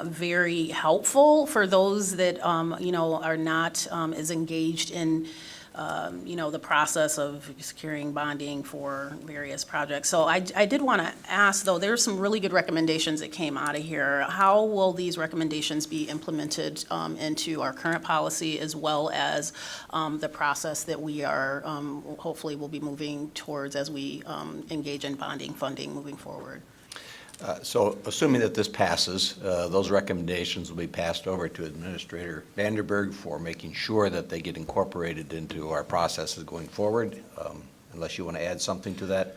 very helpful for those that, are not as engaged in the process of securing bonding for various projects. So I did want to ask, though, there's some really good recommendations that came out of here. How will these recommendations be implemented into our current policy, as well as the process that we are hopefully will be moving towards as we engage in bonding funding moving forward? So assuming that this passes, those recommendations will be passed over to Administrator Vanderburg for making sure that they get incorporated into our processes going forward, unless you want to add something to that.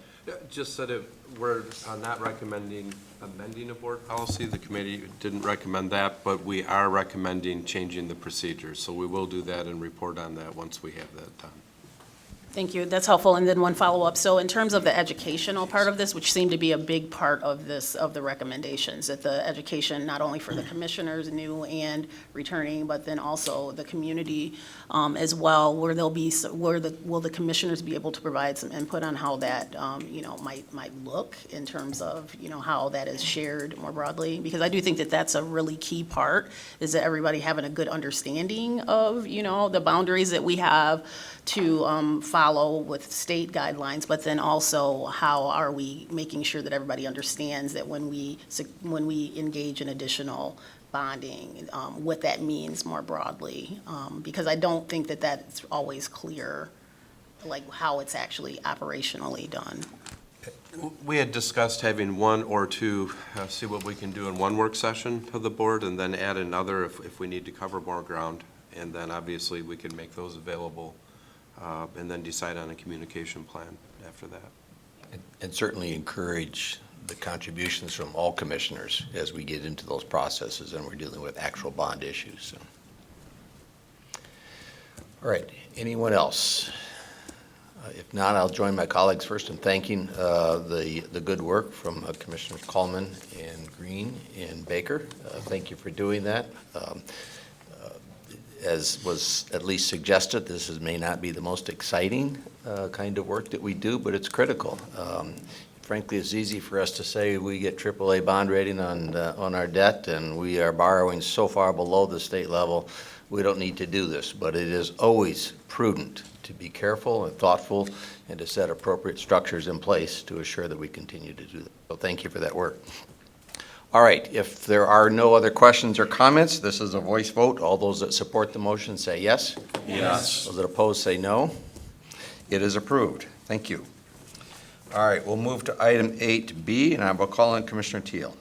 Just that we're not recommending amending a board policy. The committee didn't recommend that, but we are recommending changing the procedures. So we will do that and report on that once we have that done. Thank you. That's helpful. And then one follow-up. So in terms of the educational part of this, which seemed to be a big part of this, of the recommendations, that the education, not only for the commissioners, new and returning, but then also the community as well, will the commissioners be able to provide some input on how that, might look in terms of, how that is shared more broadly? Because I do think that that's a really key part, is that everybody having a good understanding of, the boundaries that we have to follow with state guidelines, but then also how are we making sure that everybody understands that when we engage in additional bonding, what that means more broadly, because I don't think that that's always clear, like how it's actually operationally done. We had discussed having one or two, see what we can do in one work session of the board, and then add another if we need to cover more ground. And then obviously we can make those available and then decide on a communication plan after that. And certainly encourage the contributions from all commissioners as we get into those processes and we're dealing with actual bond issues. So. All right, anyone else? If not, I'll join my colleagues first in thanking the good work from Commissioners Coleman and Green and Baker. Thank you for doing that. As was at least suggested, this may not be the most exciting kind of work that we do, but it's critical. Frankly, it's easy for us to say we get AAA bond rating on our debt, and we are borrowing so far below the state level, we don't need to do this. But it is always prudent to be careful and thoughtful and to set appropriate structures in place to assure that we continue to do that. So thank you for that work. All right, if there are no other questions or comments, this is a voice vote. All those that support the motion say yes. Yes. Those that oppose say no. It is approved. Thank you. All right, we'll move to item 8B, and I will call on Commissioner Teal.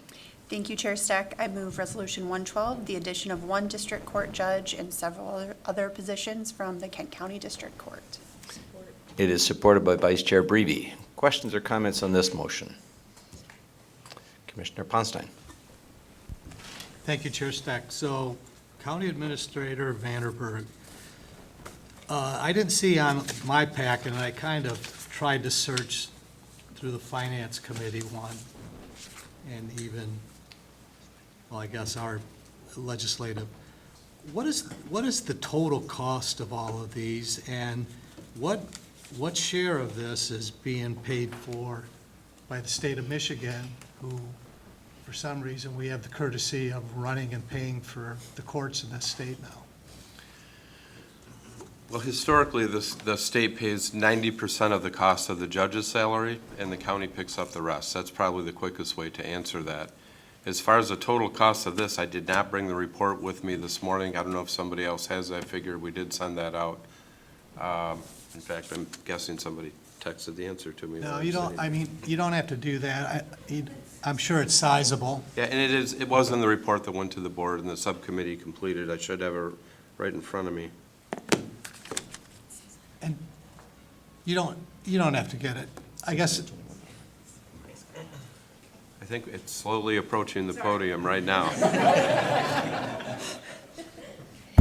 Thank you, Chair Steck. I move Resolution 112, the addition of one district court judge and several other positions from the Kent County District Court. It is supported by Vice Chair Breedy. Questions or comments on this motion? Commissioner Ponstein. Thank you, Chair Steck. So, County Administrator Vanderburg, I didn't see on my packet, and I kind of tried to search through the Finance Committee one, and even, well, I guess our legislative. What is the total cost of all of these, and what share of this is being paid for by the state of Michigan, who, for some reason, we have the courtesy of running and paying for the courts in this state now? Well, historically, the state pays 90% of the cost of the judge's salary, and the county picks up the rest. That's probably the quickest way to answer that. As far as the total cost of this, I did not bring the report with me this morning. I don't know if somebody else has that figure. We did send that out. In fact, I'm guessing somebody texted the answer to me. No, you don't, I mean, you don't have to do that. I'm sure it's sizable. Yeah, and it was in the report that went to the board and the subcommittee completed. I should have it right in front of me. You don't have to get it. I guess, I think it's slowly approaching the podium right now.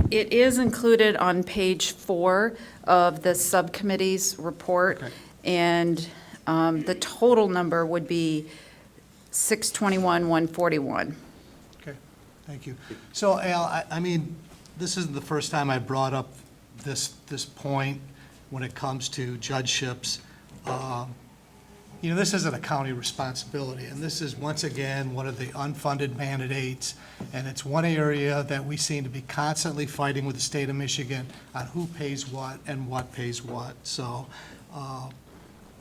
It is included on page 4 of the subcommittee's report, and the total number would be 621,141. okay, thank you. So Al, I mean, this isn't the first time I brought up this point when it comes to judgeships. You know, this isn't a county responsibility, and this is, once again, one of the unfunded mandates, and it's one area that we seem to be constantly fighting with the state of Michigan on who pays what and what pays what. So,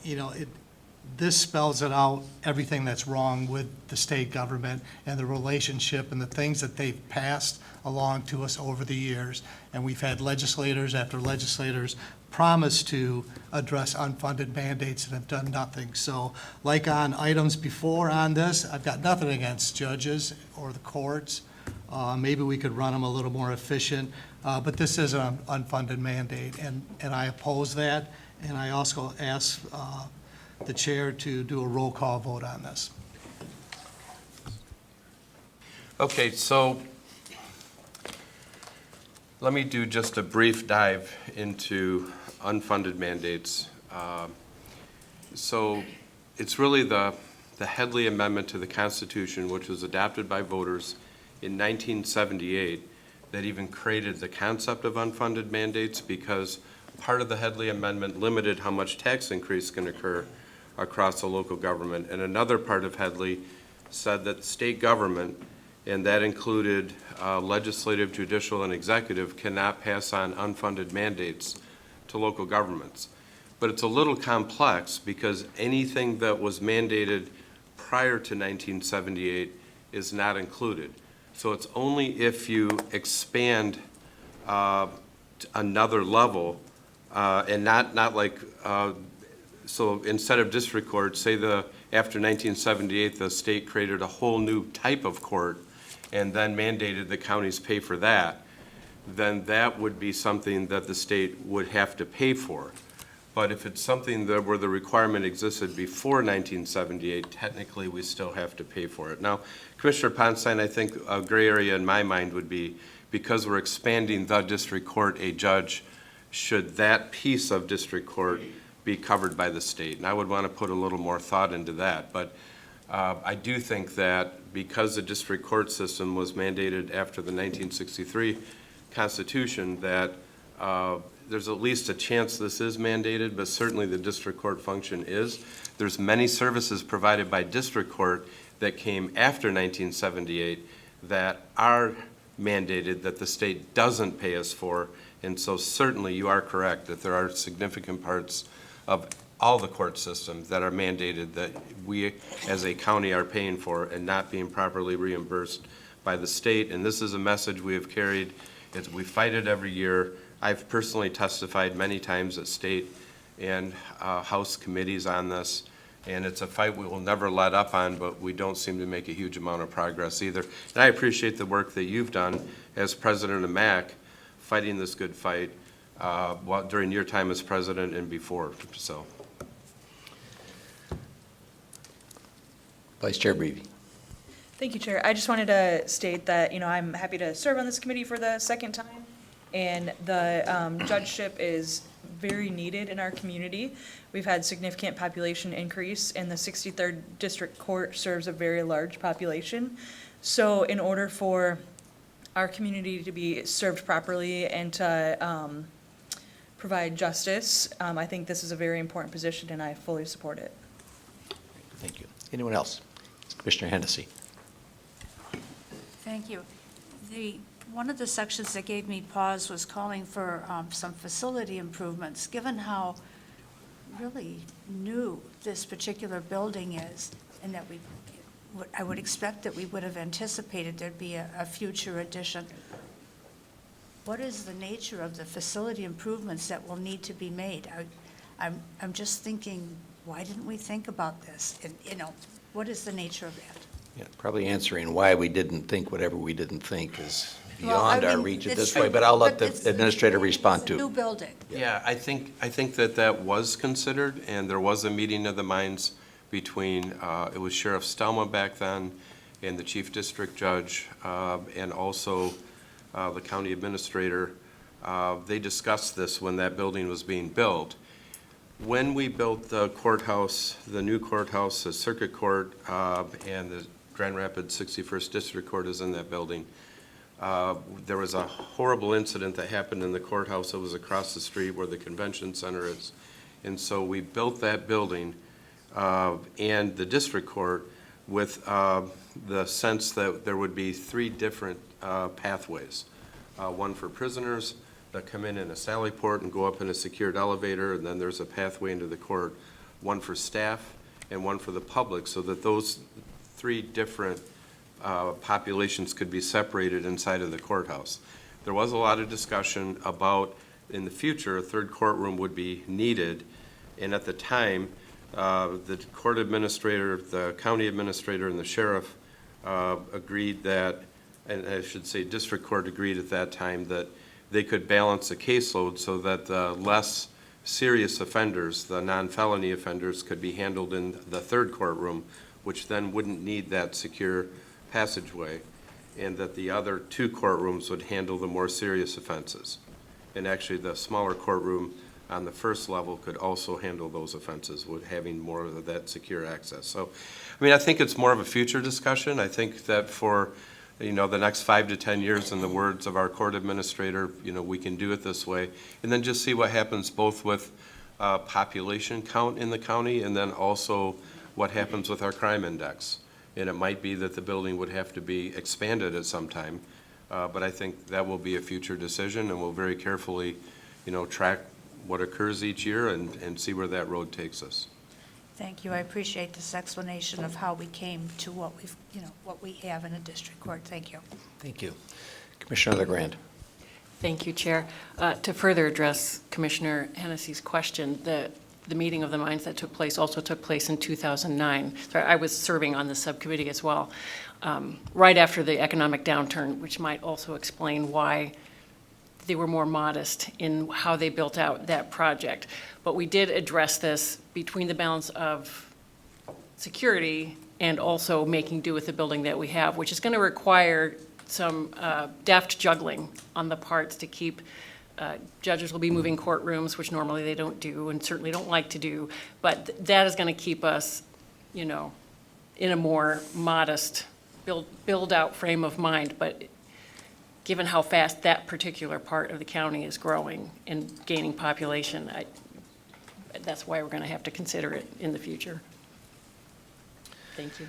you know, this spells it out, everything that's wrong with the state government and the relationship and the things that they've passed along to us over the years. And we've had legislators after legislators promise to address unfunded mandates and have done nothing. So like on items before on this, I've got nothing against judges or the courts. Maybe we could run them a little more efficient, but this is an unfunded mandate, and I oppose that. And I also ask the chair to do a roll call vote on this. Okay, so let me do just a brief dive into unfunded mandates. So it's really the Headley Amendment to the Constitution, which was adopted by voters in 1978, that even created the concept of unfunded mandates, because part of the Headley Amendment limited how much tax increase can occur across the local government. And another part of Headley said that state government, and that included legislative, judicial, and executive, cannot pass on unfunded mandates to local governments. But it's a little complex because anything that was mandated prior to 1978 is not included. So it's only if you expand another level, and not like, so instead of district court, say after 1978, the state created a whole new type of court and then mandated the counties pay for that, then that would be something that the state would have to pay for. But if it's something that where the requirement existed before 1978, technically we still have to pay for it. Now, Commissioner Ponstein, I think a gray area in my mind would be, because we're expanding the district court, a judge, should that piece of district court be covered by the state? And I would want to put a little more thought into that. But I do think that because the district court system was mandated after the 1963 Constitution, that there's at least a chance this is mandated, but certainly the district court function is. There's many services provided by district court that came after 1978 that are mandated that the state doesn't pay us for. And so certainly you are correct that there are significant parts of all the court systems that are mandated that we as a county are paying for and not being properly reimbursed by the state. And this is a message we have carried. We fight it every year. I've personally testified many times at state and House committees on this, and it's a fight we will never let up on, but we don't seem to make a huge amount of progress either. And I appreciate the work that you've done as president of MAC, fighting this good fight during your time as president and before. So, Vice Chair Breedy. Thank you, Chair. I just wanted to state that, I'm happy to serve on this committee for the second time, and the judgeship is very needed in our community. We've had significant population increase, and the 63rd District Court serves a very large population. So in order for our community to be served properly and to provide justice, I think this is a very important position, and I fully support it. Thank you. Anyone else? Commissioner Hennessy. Thank you. One of the sections that gave me pause was calling for some facility improvements. Given how really new this particular building is, and that I would expect that we would have anticipated there'd be a future addition. What is the nature of the facility improvements that will need to be made? I'm just thinking, why didn't we think about this? And, what is the nature of that? Yeah, probably answering why we didn't think whatever we didn't think is beyond our reach at this way, but I'll let the administrator respond It's a new to. building. Yeah, I think that was considered, and there was a meeting of the minds between, it was Sheriff Stelma back then, and the Chief District Judge, and also the county administrator. They discussed this when that building was being built. When we built the courthouse, the new courthouse, the circuit court, and the Grand Rapids 61st District Court is in that building, there was a horrible incident that happened in the courthouse. It was across the street where the convention center is. And so we built that building and the district court with the sense that there would be 3 different pathways. One for prisoners that come in a sally port and go up in a secured elevator, and then there's a pathway into the court, one for staff and one for the public, so that those 3 different populations could be separated inside of the courthouse. There was a lot of discussion about, in the future, a 3rd courtroom would be needed, and at the time, the court administrator, the county administrator, and the sheriff agreed that, and I should say district court agreed at that time, that they could balance the caseload so that the less serious offenders, the non-felony offenders, could be handled in the 3rd courtroom, which then wouldn't need that secure passageway, and that the other 2 courtrooms would handle the more serious offenses. And actually, the smaller courtroom on the 1st level could also handle those offenses with having more of that secure access. So, I mean, I think it's more of a future discussion. I think that for, the next 5 to 10 years, in the words of our court administrator, we can do it this way. And then just see what happens both with population count in the county and then also what happens with our crime index. And it might be that the building would have to be expanded at some time, but I think that will be a future decision, and we'll very carefully, track what occurs each year and see where that road takes us. Thank you. I appreciate this explanation of how we came to what we've, what we have in a district court. Thank you. Thank you. Commissioner LeGrand. Thank you, Chair. To further address Commissioner Hennessy's question, the meeting of the minds that took place also took place in 2009. So I was serving on the subcommittee as well, right after the economic downturn, which might also explain why they were more modest in how they built out that project. But we did address this between the balance of security and also making do with the building that we have, which is going to require some deft juggling on the parts to keep judges will be moving courtrooms, which normally they don't do and certainly don't like to do. But that is going to keep us, in a more modest build-out frame of mind. But given how fast that particular part of the county is growing and gaining population, that's why we're going to have to consider it in the future. Thank you.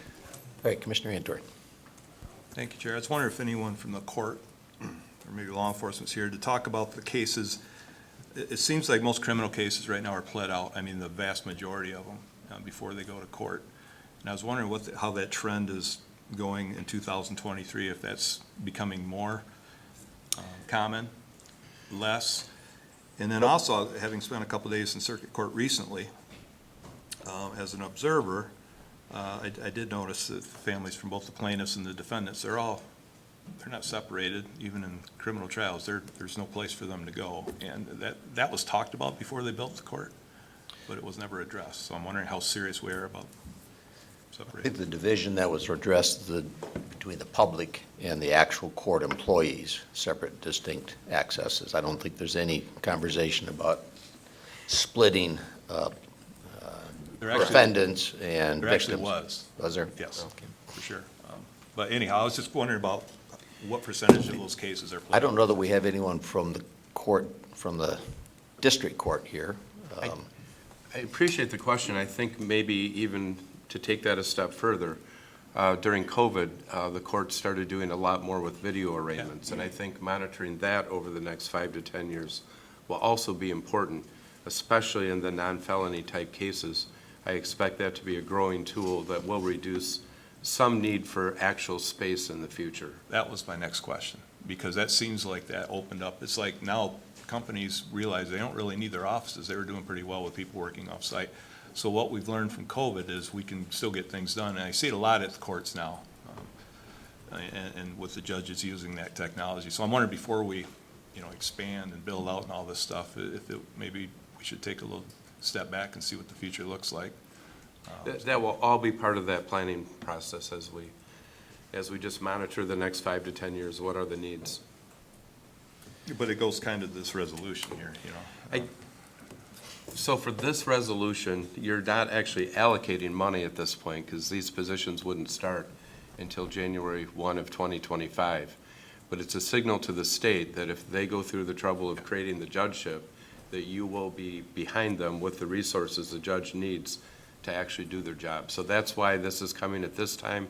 All right, Commissioner Antor. Thank you, Chair. I was wondering if anyone from the court or maybe law enforcement's here to talk about the cases. It seems like most criminal cases right now are pled out, the vast majority of them, before they go to court. And I was wondering how that trend is going in 2023, if that's becoming more common, less. And then also, having spent a couple days in circuit court recently, as an observer, I did notice that families from both the plaintiffs and the defendants, they're not separated, even in criminal trials. There's no place for them to go. And that was talked about before they built the court, but it was never addressed. So I'm wondering how serious we are about I separating. think the division that was addressed between the public and the actual court employees, separate, distinct accesses. I don't think there's any conversation about splitting defendants and victims. There actually was. Was there? Yes, Okay. for sure. But anyhow, I was just wondering about what percentage of those cases are pled I don't out. know that we have anyone from the court, from the district court here. I appreciate the question. I think maybe even to take that a step further, during COVID, the court started doing a lot more with video arraignments, and I think monitoring that over the next 5 to 10 years will also be important, especially in the non-felony type cases. I expect that to be a growing tool that will reduce some need for actual space in the future. That was my next question, because that seems like that opened up. It's like now companies realize they don't really need their offices. They were doing pretty well with people working off-site. So what we've learned from COVID is we can still get things done, and I see it a lot at the courts now. and with the judges using that technology. So I'm wondering, before we, expand and build out and all this stuff, maybe we should take a little step back and see what the future looks like. That will all be part of that planning process as we just monitor the next 5 to 10 years. What are the needs? But it goes kind of this resolution here, So for this resolution, you're not actually allocating money at this point, because these positions wouldn't start until January 1 of 2025. But it's a signal to the state that if they go through the trouble of creating the judgeship, that you will be behind them with the resources the judge needs to actually do their job. So that's why this is coming at this time.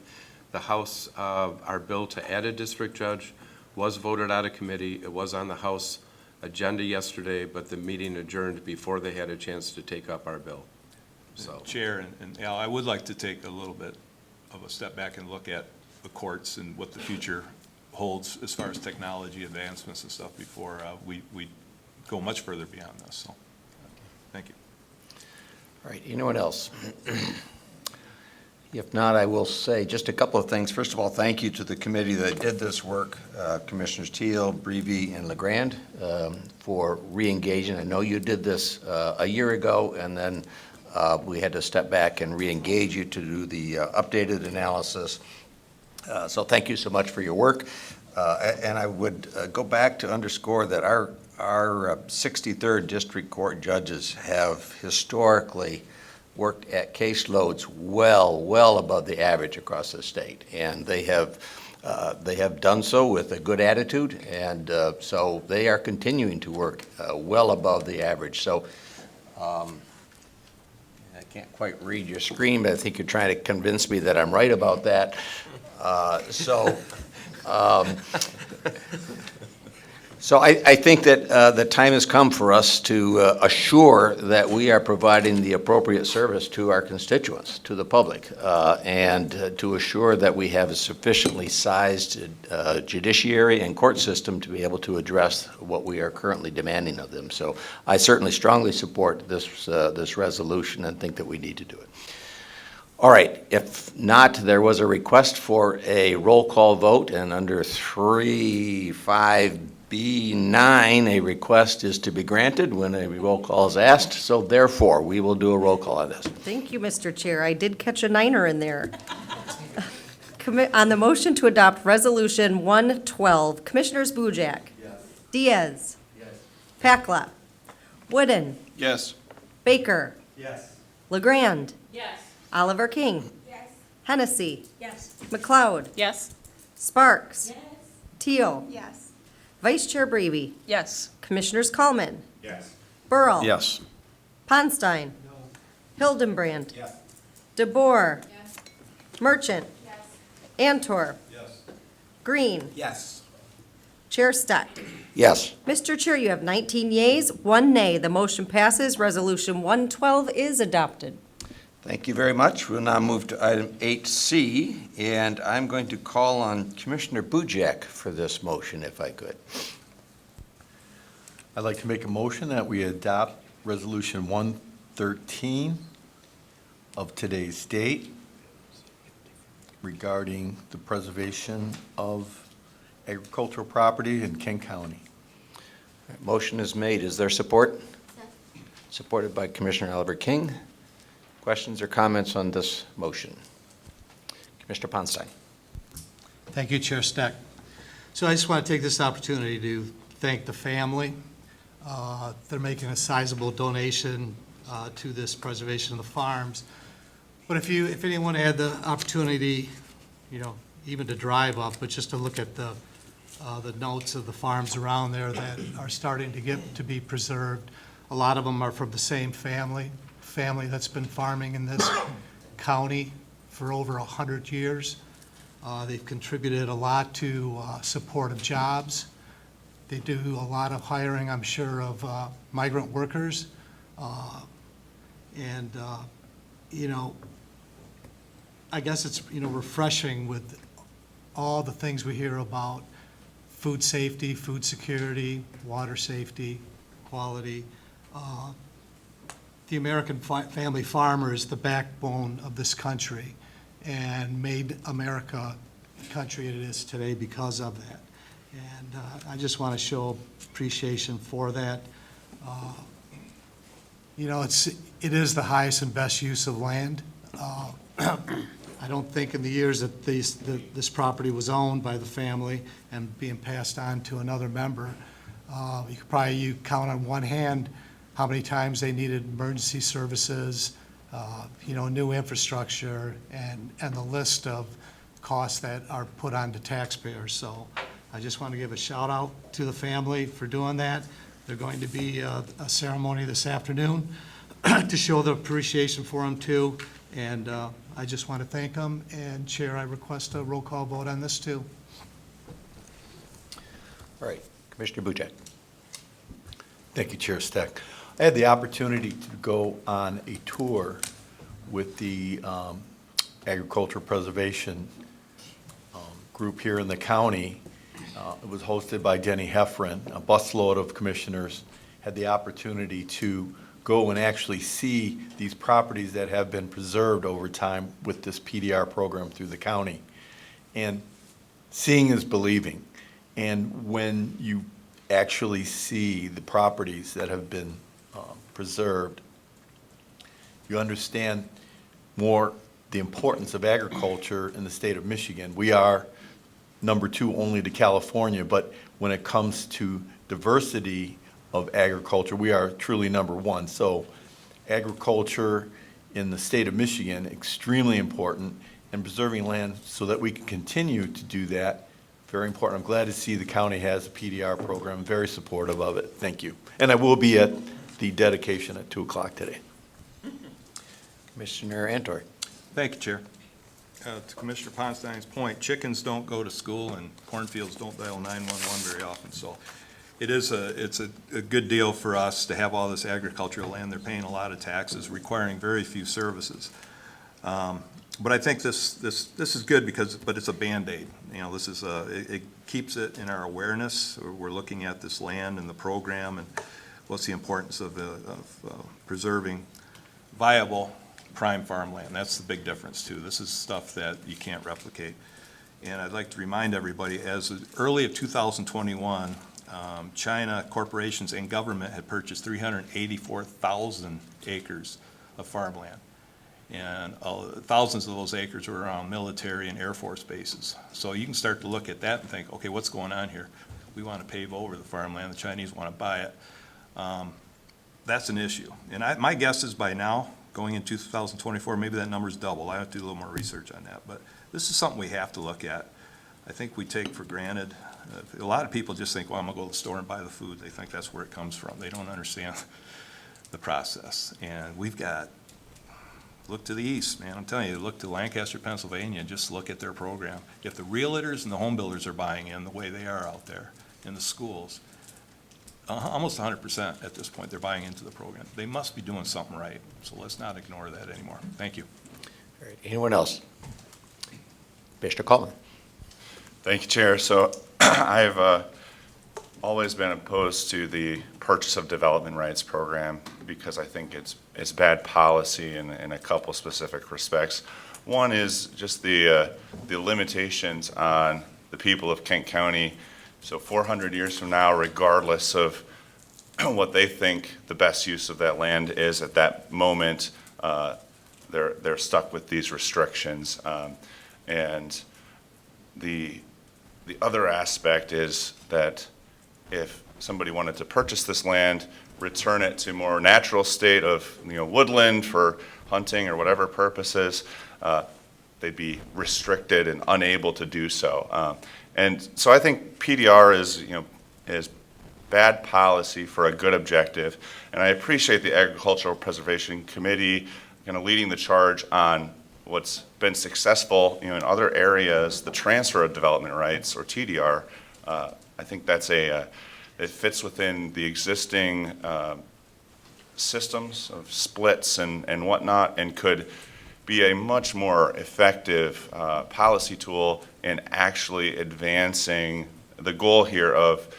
The House, our bill to add a district judge was voted out of committee. It was on the House agenda yesterday, but the meeting adjourned before they had a chance to take up our bill. So, Chair and Al, I would like to take a little bit of a step back and look at the courts and what the future holds as far as technology advancements and stuff before we go much further beyond this. So, thank you. All right, anyone else? If not, I will say just a couple of things. First of all, thank you to the committee that did this work, Commissioners Teal, Brevi, and LeGrand, for re-engaging. I know you did this a year ago, and then we had to step back and re-engage you to do the updated analysis. So thank you so much for your work. And I would go back to underscore that our 63rd District Court judges have historically worked at caseloads well above the average across the state. And they have done so with a good attitude, and so they are continuing to work well above the average. So I can't quite read your screen, but I think you're trying to convince me that I'm right about that. So I think that the time has come for us to assure that we are providing the appropriate service to our constituents, to the public, and to assure that we have a sufficiently sized judiciary and court system to be able to address what we are currently demanding of them. So I certainly strongly support this resolution and think that we need to do it. All right, if not, there was a request for a roll call vote, and under 3.5B9, a request is to be granted when a roll call is asked. So therefore, we will do a roll call on this. Thank you, Mr. Chair. I did catch a niner in there. On the motion to adopt Resolution 112, Commissioners Boojak. Yes. Diaz. Yes. Pakla. Wooden. yes. Baker. Yes. LeGrand. Yes. Oliver King. Yes. Hennessy. Yes. McLeod. Yes? Sparks. Teal. Yes. Vice Chair Brady. Yes. Commissioners Coleman. Yes. Burl. Yes. Ponstein. Hildenbrand. DeBoer. Merchant. Antor. Green. Yes. Chair Steck. Yes. Mr. Chair, you have 19 yeas, 1 nay. The motion passes. Resolution 112 is adopted. Thank you very much. We'll now move to item 8C, and I'm going to call on Commissioner Boojak for this motion, if I could. I'd like to make a motion that we adopt Resolution 113 of today's date regarding the preservation of agricultural property in Kent County. Motion is made. Is there support? Supported by Commissioner Oliver King. Questions or comments on this motion? Commissioner Ponstein. Thank you, Chair Steck. So I just want to take this opportunity to thank the family. They're making a sizable donation to this preservation of the farms. But if anyone had the opportunity, even to drive up, but just to look at the notes of the farms around there that are starting to get to be preserved, a lot of them are from the same family that's been farming in this county for over 100 years. They've contributed a lot to support of jobs. They do a lot of hiring, I'm sure, of migrant workers. I guess it's, refreshing with all the things we hear about food safety, food security, water safety, quality. The American family farmer is the backbone of this country and made America country it is today because of that. And I just want to show appreciation for that. You know, it is the highest and best use of land. I don't think in the years that this property was owned by the family and being passed on to another member, you could probably count on one hand how many times they needed emergency services, you know, new infrastructure, and the list of costs that are put on to taxpayers. So I just want to give a shout out to the family for doing that. There's going to be a ceremony this afternoon to show the appreciation for them too. And I just want to thank them. And Chair, I request a roll call vote on this too. All right, Commissioner Bujack. Thank you, Chair Steck. I had the opportunity to go on a tour with the Agricultural Preservation group here in the county. It was hosted by Jenny Heffron. A busload of commissioners had the opportunity to go and actually see these properties that have been preserved over time with this PDR program through the county. And seeing is believing. And when you actually see the properties that have been preserved, you understand more the importance of agriculture in the state of Michigan. We are number 2 only to California, but when it comes to diversity of agriculture, we are truly number 1. So agriculture in the state of Michigan, extremely important, and preserving land so that we can continue to do that, very important. I'm glad to see the county has a PDR program, very supportive of it. Thank you. And I will be at the dedication at 2 o'clock today. Commissioner Antor. Thank you, Chair. To Commissioner Ponstein's point, chickens don't go to school and cornfields don't dial 911 very often. So it's a good deal for us to have all this agricultural land. They're paying a lot of taxes, requiring very few services. But I think this is good but it's a Band-Aid. You know, it keeps it in our awareness. We're looking at this land and the program and what's the importance of preserving viable prime farmland. That's the big difference too. This is stuff that you can't replicate. And I'd like to remind everybody, as early as 2021, China corporations and government had purchased 384,000 acres of farmland. And thousands of those acres were around military and Air Force bases. So you can start to look at that and think, okay, what's going on here? We want to pave over the farmland. The Chinese want to buy it. That's an issue. And my guess is by now, going in 2024, maybe that number's double. I have to do a little more research on that. But this is something we have to look at. I think we take for granted. A lot of people just think, well, I'm going to go to the store and buy the food. They think that's where it comes from. They don't understand the process. And we've got, look to the east, man. I'm telling you, look to Lancaster, Pennsylvania, and just look at their program. If the realtors and the home builders are buying in the way they are out there in the schools, almost 100% at this point, they're buying into the program. They must be doing something right. So let's not ignore that anymore. Thank you. All right, anyone else? Commissioner Coleman. Thank you, Chair. So I've always been opposed to the purchase of development rights program because I think it's bad policy in a couple specific respects. One is just the limitations on the people of Kent County. So 400 years from now, regardless of what they think the best use of that land is at that moment, they're stuck with these restrictions. And the other aspect is that if somebody wanted to purchase this land, return it to more natural state of woodland for hunting or whatever purposes, they'd be restricted and unable to do so. And so I think PDR is bad policy for a good objective. And I appreciate the Agricultural Preservation Committee leading the charge on what's been successful in other areas, the transfer of development rights, or TDR. I think that's it fits within the existing systems of splits and whatnot, and could be a much more effective policy tool in actually advancing the goal here of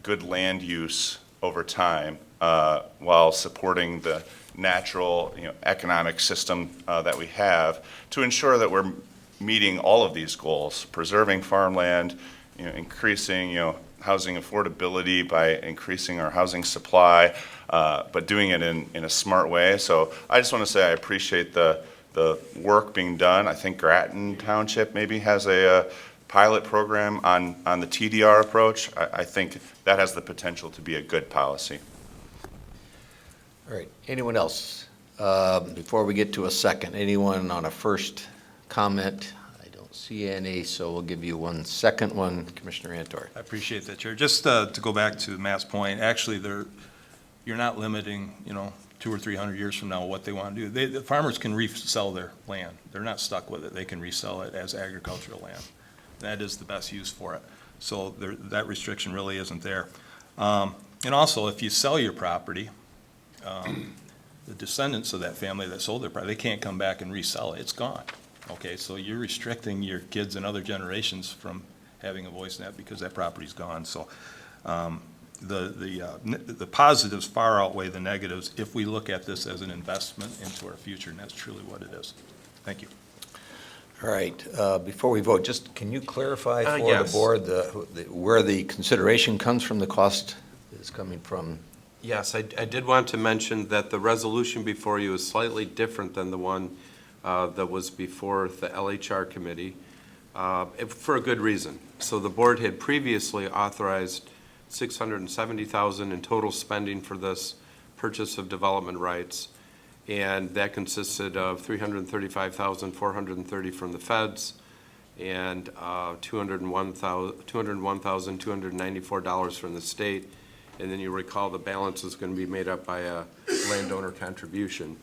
good land use over time while supporting the natural economic system that we have, to ensure that we're meeting all of these goals, preserving farmland, increasing, housing affordability by increasing our housing supply, but doing it in a smart way. So I just want to say I appreciate the work being done. I think Grattan Township maybe has a pilot program on the TDR approach. I think that has the potential to be a good policy. All right, anyone else? Before we get to a second, anyone on a first comment? I don't see any, so we'll give you 1 second one. Commissioner Antor. I appreciate that, Chair. Just to go back to Matt's point, actually, you're not limiting, 200 or 300 years from now what they want to do. The farmers can resell their land. They're not stuck with it. They can resell it as agricultural land. That is the best use for it. So that restriction really isn't there. And also, if you sell your property, the descendants of that family that sold their property, they can't come back and resell it. It's gone. Okay, so you're restricting your kids and other generations from having a voice in that because that property's gone. So the positives far outweigh the negatives if we look at this as an investment into our future, and that's truly what it is. Thank you. All right, before we vote, just can you clarify for the Yes. board where the consideration comes from, the cost is coming from? Yes, I did want to mention that the resolution before you is slightly different than the one that was before the LHR committee, for a good reason. So the board had previously authorized $670,000 in total spending for this purchase of development rights, and that consisted of $335,430 from the feds and $201,294 from the state. And then you recall the balance is going to be made up by a landowner contribution.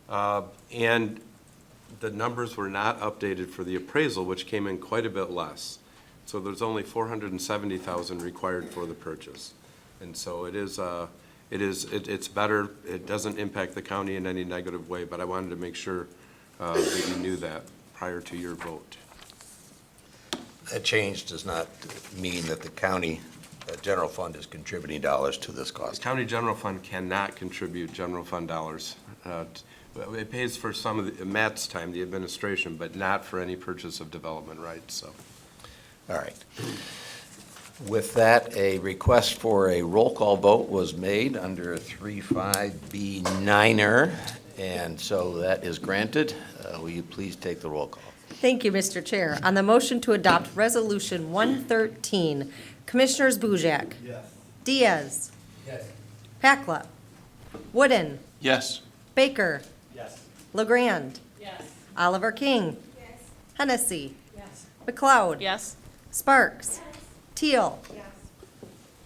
And the numbers were not updated for the appraisal, which came in quite a bit less. So there's only $470,000 required for the purchase. And so it's better. It doesn't impact the county in any negative way, but I wanted to make sure that you knew that prior to your vote. That change does not mean that the county general fund is contributing dollars to this The cost. county general fund cannot contribute general fund dollars. It pays for some of Matt's time, the administration, but not for any purchase of development rights, so. All right. With that, a request for a roll call vote was made under 35B9er, and so that is granted. Will you please take the roll call? Thank you, Mr. Chair. On the motion to adopt Resolution 113, Commissioners Boojak. Yes. Diaz. Yes. Pakla. Wooden. Yes. Baker. Yes. LeGrand. Yes. Oliver King. Yes. Hennessy. Yes. McLeod. Yes. Sparks. Teal.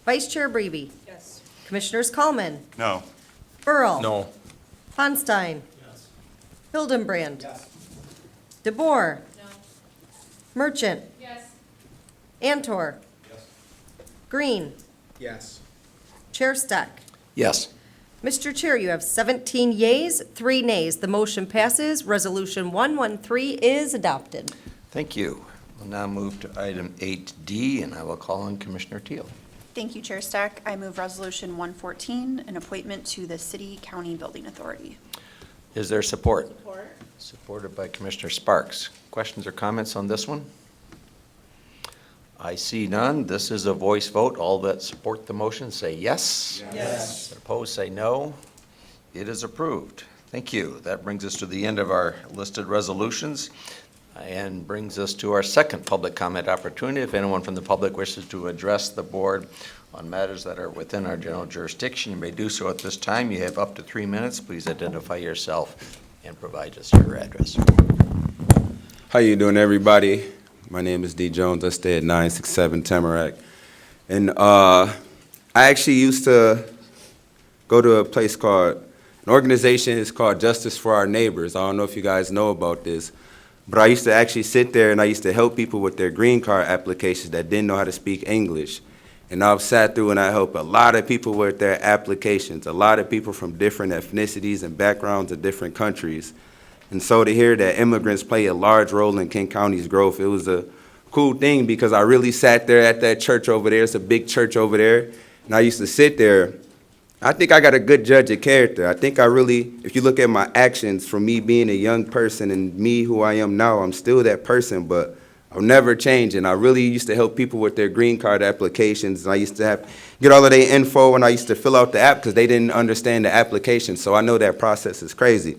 Vice Chair Breby. Yes. Commissioners Coleman. No. Burl. No. Ponstein. Hildenbrand. DeBoer. Merchant. Antor. Green. Yes. Chair Steck. Yes. Mr. Chair, you have 17 yeas, 3 nays. The motion passes. Resolution 113 is adopted. Thank you. We'll now move to item 8D, and I will call on Commissioner Teal. Thank you, Chair Stack. I move Resolution 114, an appointment to the City-County Building Authority. Is there support? Support. Supported by Commissioner Sparks. Questions or comments on this one? I see none. This is a voice vote. All that support the motion say yes. Yes. Opposed, say no. It is approved. Thank you. That brings us to the end of our listed resolutions and brings us to our second public comment opportunity. If anyone from the public wishes to address the board on matters that are within our general jurisdiction, you may do so at this time. You have up to 3 minutes. Please identify yourself and provide us your address. How you doing, everybody? My name is D. Jones. I stay at 967 Tamarack. And I actually used to go to a place called, an organization is called Justice for Our Neighbors. I don't know if you guys know about this, but I used to actually sit there and I used to help people with their green card applications that didn't know how to speak English. And I've sat through and I help a lot of people with their applications, a lot of people from different ethnicities and backgrounds of different countries. And so to hear that immigrants play a large role in King County's growth, it was a cool thing because I really sat there at that church over there. It's a big church over there. And I used to sit there I think I got a good judge of character. I think I really, if you look at my actions from me being a young person and me who I am now, I'm still that person, but I'll never change. And I really used to help people with their green card applications. And I used to get all of their info, and I used to fill out the app because they didn't understand the application. So I know that process is crazy.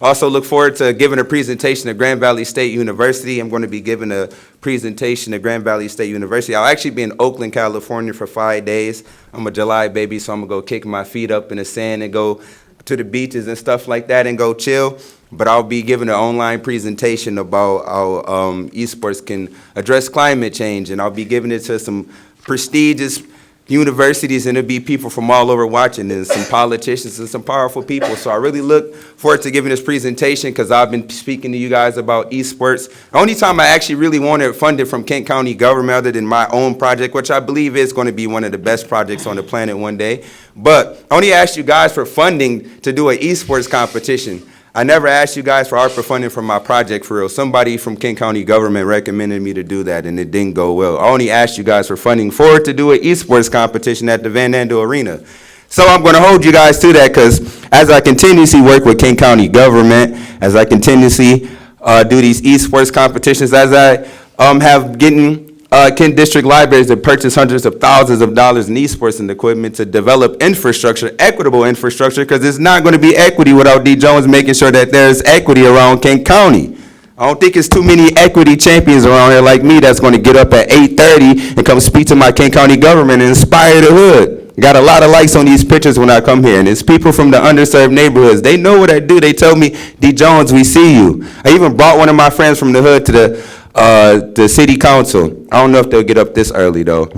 Also look forward to giving a presentation at Grand Valley State University. I'm going to be giving a presentation at Grand Valley State University. I'll actually be in Oakland, California for 5 days. I'm a July baby, so I'm going to go kick my feet up in the sand and go to the beaches and stuff like that and go chill. But I'll be giving an online presentation about how esports can address climate change, and I'll be giving it to some prestigious universities, and there'll be people from all over watching this, some politicians and some powerful people. So I really look forward to giving this presentation because I've been speaking to you guys about esports. The only time I actually really wanted funded from Kent County government other than my own project, which I believe is going to be one of the best projects on the planet one day. But I only asked you guys for funding to do an esports competition. I never asked you guys for ARPA funding for my project, for real. Somebody from Kent County government recommended me to do that, and it didn't go well. I only asked you guys for funding for it to do an esports competition at the Van Andel Arena. So I'm going to hold you guys to that, because as I continuously work with Kent County government, as I continuously do these esports competitions, as I have getting Kent District Libraries to purchase hundreds of thousands of dollars in esports and equipment to develop infrastructure, equitable infrastructure, because it's not going to be equity without D. Jones making sure that there's equity around Kent County. I don't think it's too many equity champions around here like me that's going to get up at 8:30 and come speak to my Kent County government and inspire the hood. Got a lot of likes on these pictures when I come here, and it's people from the underserved neighborhoods. They know what I do. They tell me, D. Jones, we see you. I even brought one of my friends from the hood to the city council. I don't know if they'll get up this early though.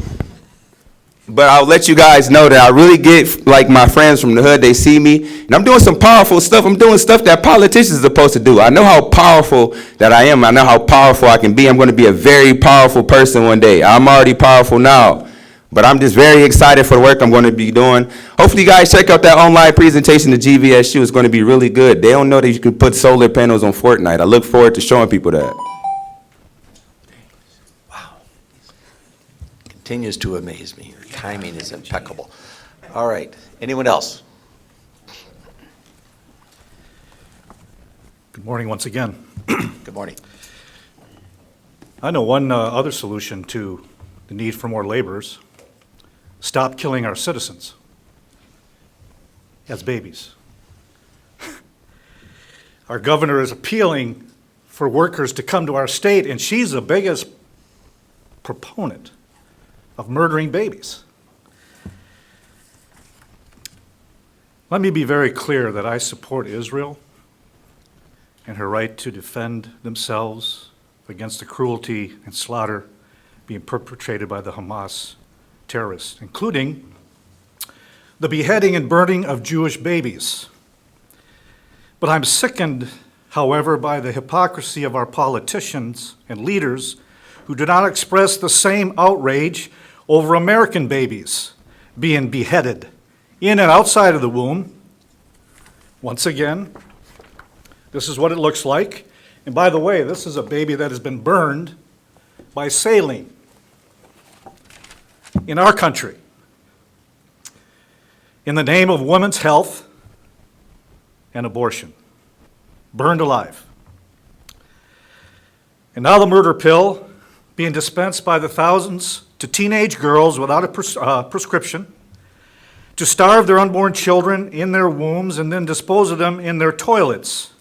But I'll let you guys know that I really get like my friends from the hood. They see me, and I'm doing some powerful stuff. I'm doing stuff that politicians are supposed to do. I know how powerful that I am. I know how powerful I can be. I'm going to be a very powerful person one day. I'm already powerful now. But I'm just very excited for the work I'm going to be doing. Hopefully you guys check out that online presentation to GVSU. It's going to be really good. They don't know that you can put solar panels on Fortnite. I look forward to showing people that. Continues to amaze me. Your timing is impeccable. All right, anyone else? Good morning once again. Good morning. I know one other solution to the need for more laborers. Stop killing our citizens as babies. Our governor is appealing for workers to come to our state, and she's the biggest proponent of murdering babies. Let me be very clear that I support Israel and her right to defend themselves against the cruelty and slaughter being perpetrated by the Hamas terrorists, including the beheading and burning of Jewish babies. But I'm sickened, however, by the hypocrisy of our politicians and leaders who do not express the same outrage over American babies being beheaded in and outside of the womb. Once again, this is what it looks like. And by the way, this is a baby that has been burned by saline in our country in the name of women's health and abortion. Burned alive. And now the murder pill being dispensed by the thousands to teenage girls without a prescription, to starve their unborn children in their wombs and then dispose of them in their toilets,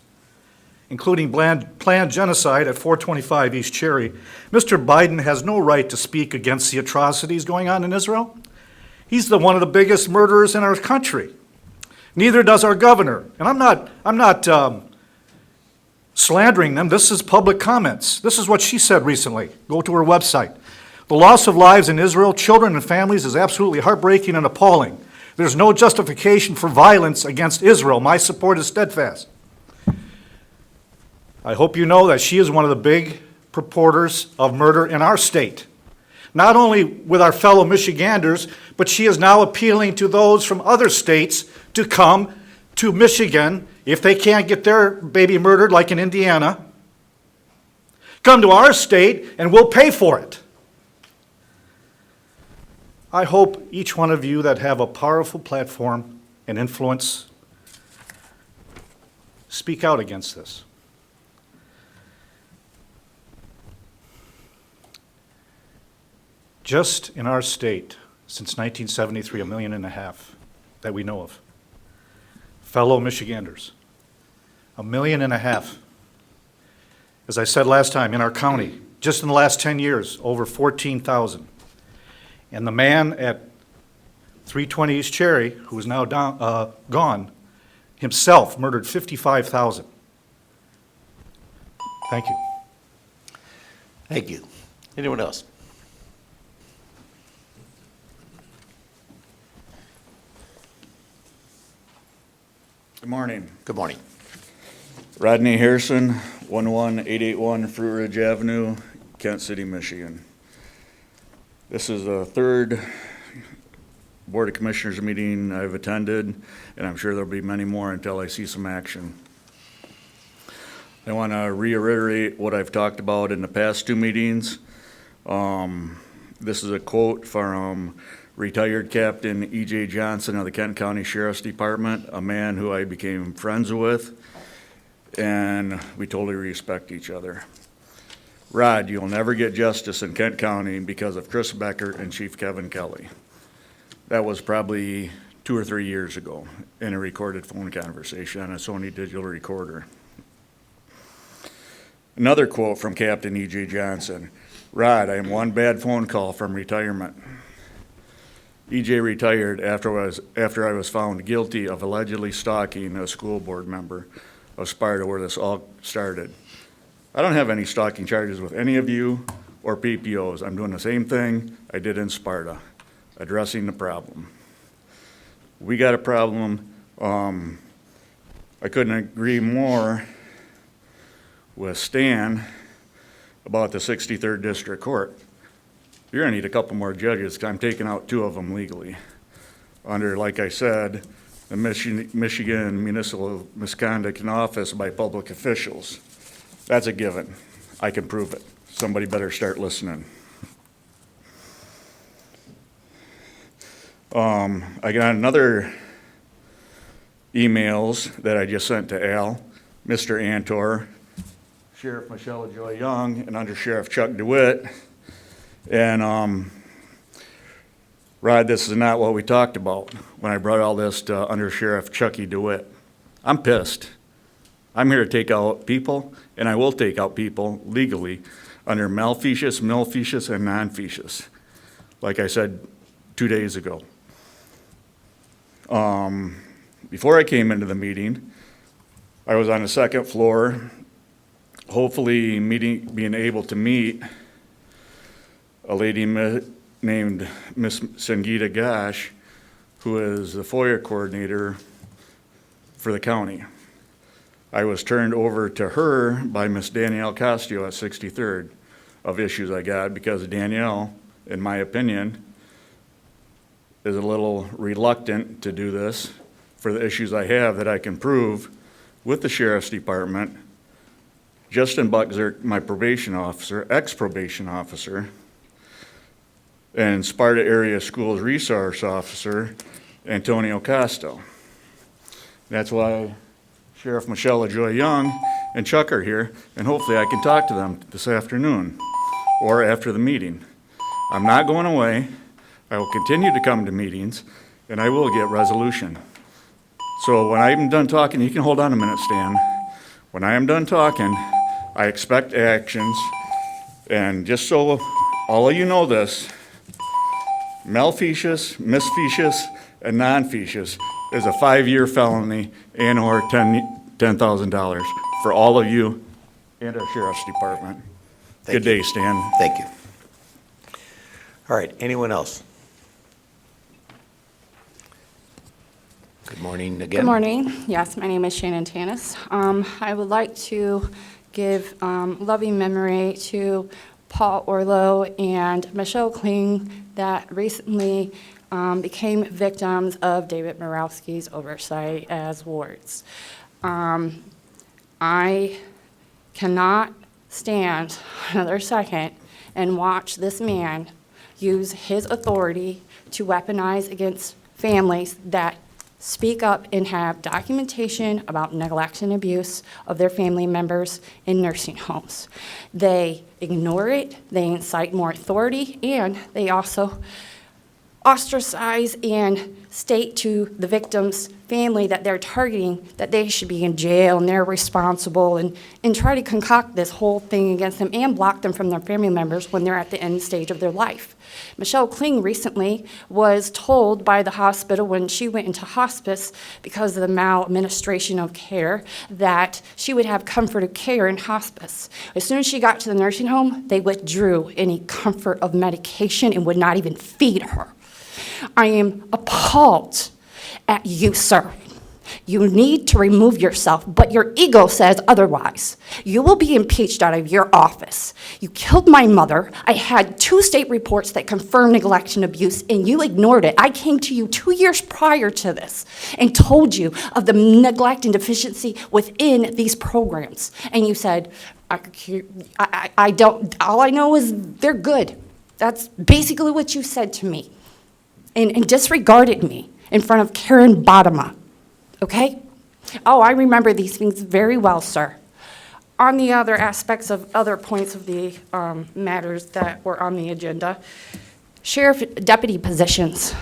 including planned genocide at 425 East Cherry. Mr. Biden has no right to speak against the atrocities going on in Israel. He's one of the biggest murderers in our country. Neither does our governor. And I'm not slandering them. This is public comments. This is what she said recently. Go to her website. The loss of lives in Israel, children and families, is absolutely heartbreaking and appalling. There's no justification for violence against Israel. My support is steadfast. I hope you know that she is one of the big purporters of murder in our state. Not only with our fellow Michiganders, but she is now appealing to those from other states to come to Michigan if they can't get their baby murdered, like in Indiana. Come to our state and we'll pay for it. I hope each one of you that have a powerful platform and influence speak out against this. Just in our state, since 1973, 1.5 million that we know of. Fellow Michiganders, 1.5 million. As I said last time, in our county, just in the last 10 years, over 14,000. And the man at 320 East Cherry, who is now gone, himself murdered 55,000. Thank you. Thank you. Anyone else? Good morning. Good morning. Rodney Harrison, 11881 Fruit Ridge Avenue, Kent City, Michigan. This is the third Board of Commissioners meeting I've attended, and I'm sure there'll be many more until I see some action. I want to reiterate what I've talked about in the past two meetings. This is a quote from retired Captain E.J. Johnson of the Kent County Sheriff's Department, a man who I became friends with, and we totally respect each other. Rod, you'll never get justice in Kent County because of Chris Becker and Chief Kevin Kelly. That was probably 2 or 3 years ago in a recorded phone conversation on a Sony digital recorder. Another quote from Captain E.J. Johnson, Rod, I am one bad phone call from retirement. E.J. retired after I was found guilty of allegedly stalking a school board member of Sparta, where this all started. I don't have any stalking charges with any of you or PPOs. I'm doing the same thing I did in Sparta, addressing the problem. We got a problem. I couldn't agree more with Stan about the 63rd District Court. You're gonna need a couple more judges, 'cause I'm taking out 2 of them legally. Under, like I said, the Michigan Municipal Misconduct in Office by Public Officials. That's a given. I can prove it. Somebody better start listening. I got another emails that I just sent to Al, Mr. Antor, Sheriff Michelle Joy Young, and Under Sheriff Chuck DeWitt. And Rod, this is not what we talked about when I brought all this to Under Sheriff Chucky DeWitt. I'm pissed. I'm here to take out people, and I will take out people legally under malfeasance, and non-feasance, like I said 2 days ago. Before I came into the meeting, I was on the second floor, hopefully being able to meet a lady named Miss Sangeeta Gash, who is the FOIA coordinator for the county. I was turned over to her by Miss Danielle Castio at 63rd of issues I got, because Danielle, in my opinion, is a little reluctant to do this for the issues I have that I can prove with the Sheriff's Department. Justin Buckzert, my probation officer, ex-probation officer, and Sparta Area Schools Resource Officer, Antonio Costo. That's why Sheriff Michelle Joy Young and Chuck are here, and hopefully I can talk to them this afternoon or after the meeting. I'm not going away. I will continue to come to meetings, and I will get resolution. So when I'm done talking, you can hold on a minute, Stan. When I am done talking, I expect actions, and just so all of you know this, malfeasance, misfeasance, and non-feasance is a 5-year felony and or $10,000 for all of you and our Sheriff's Department. Good day, Stan. Thank you. All right, anyone else? Good morning again. Good morning. Yes, my name is Shannon Tanis. I would like to give loving memory to Paul Orlow and Michelle Kling that recently became victims of David Morawski's oversight as wards. I cannot stand another second and watch this man use his authority to weaponize against families that speak up and have documentation about neglect and abuse of their family members in nursing homes. They ignore it, they incite more authority, and they also ostracize and state to the victim's family that they're targeting that they should be in jail and they're responsible, and try to concoct this whole thing against them and block them from their family members when they're at the end stage of their life. Michelle Kling recently was told by the hospital when she went into hospice because of the maladministration of care that she would have comforted care in hospice. As soon as she got to the nursing home, they withdrew any comfort of medication and would not even feed her. I am appalled at you, sir. You need to remove yourself, but your ego says otherwise. You will be impeached out of your office. You killed my mother. I had 2 state reports that confirmed neglect and abuse, and you ignored it. I came to you 2 years prior to this and told you of the neglect and deficiency within these programs. And you said, I don't, all I know is they're good. That's basically what you said to me. And disregarded me in front of Karen Bodema, okay? Oh, I remember these things very well, sir. On the other aspects of other points of the matters that were on the agenda, sheriff deputy positions.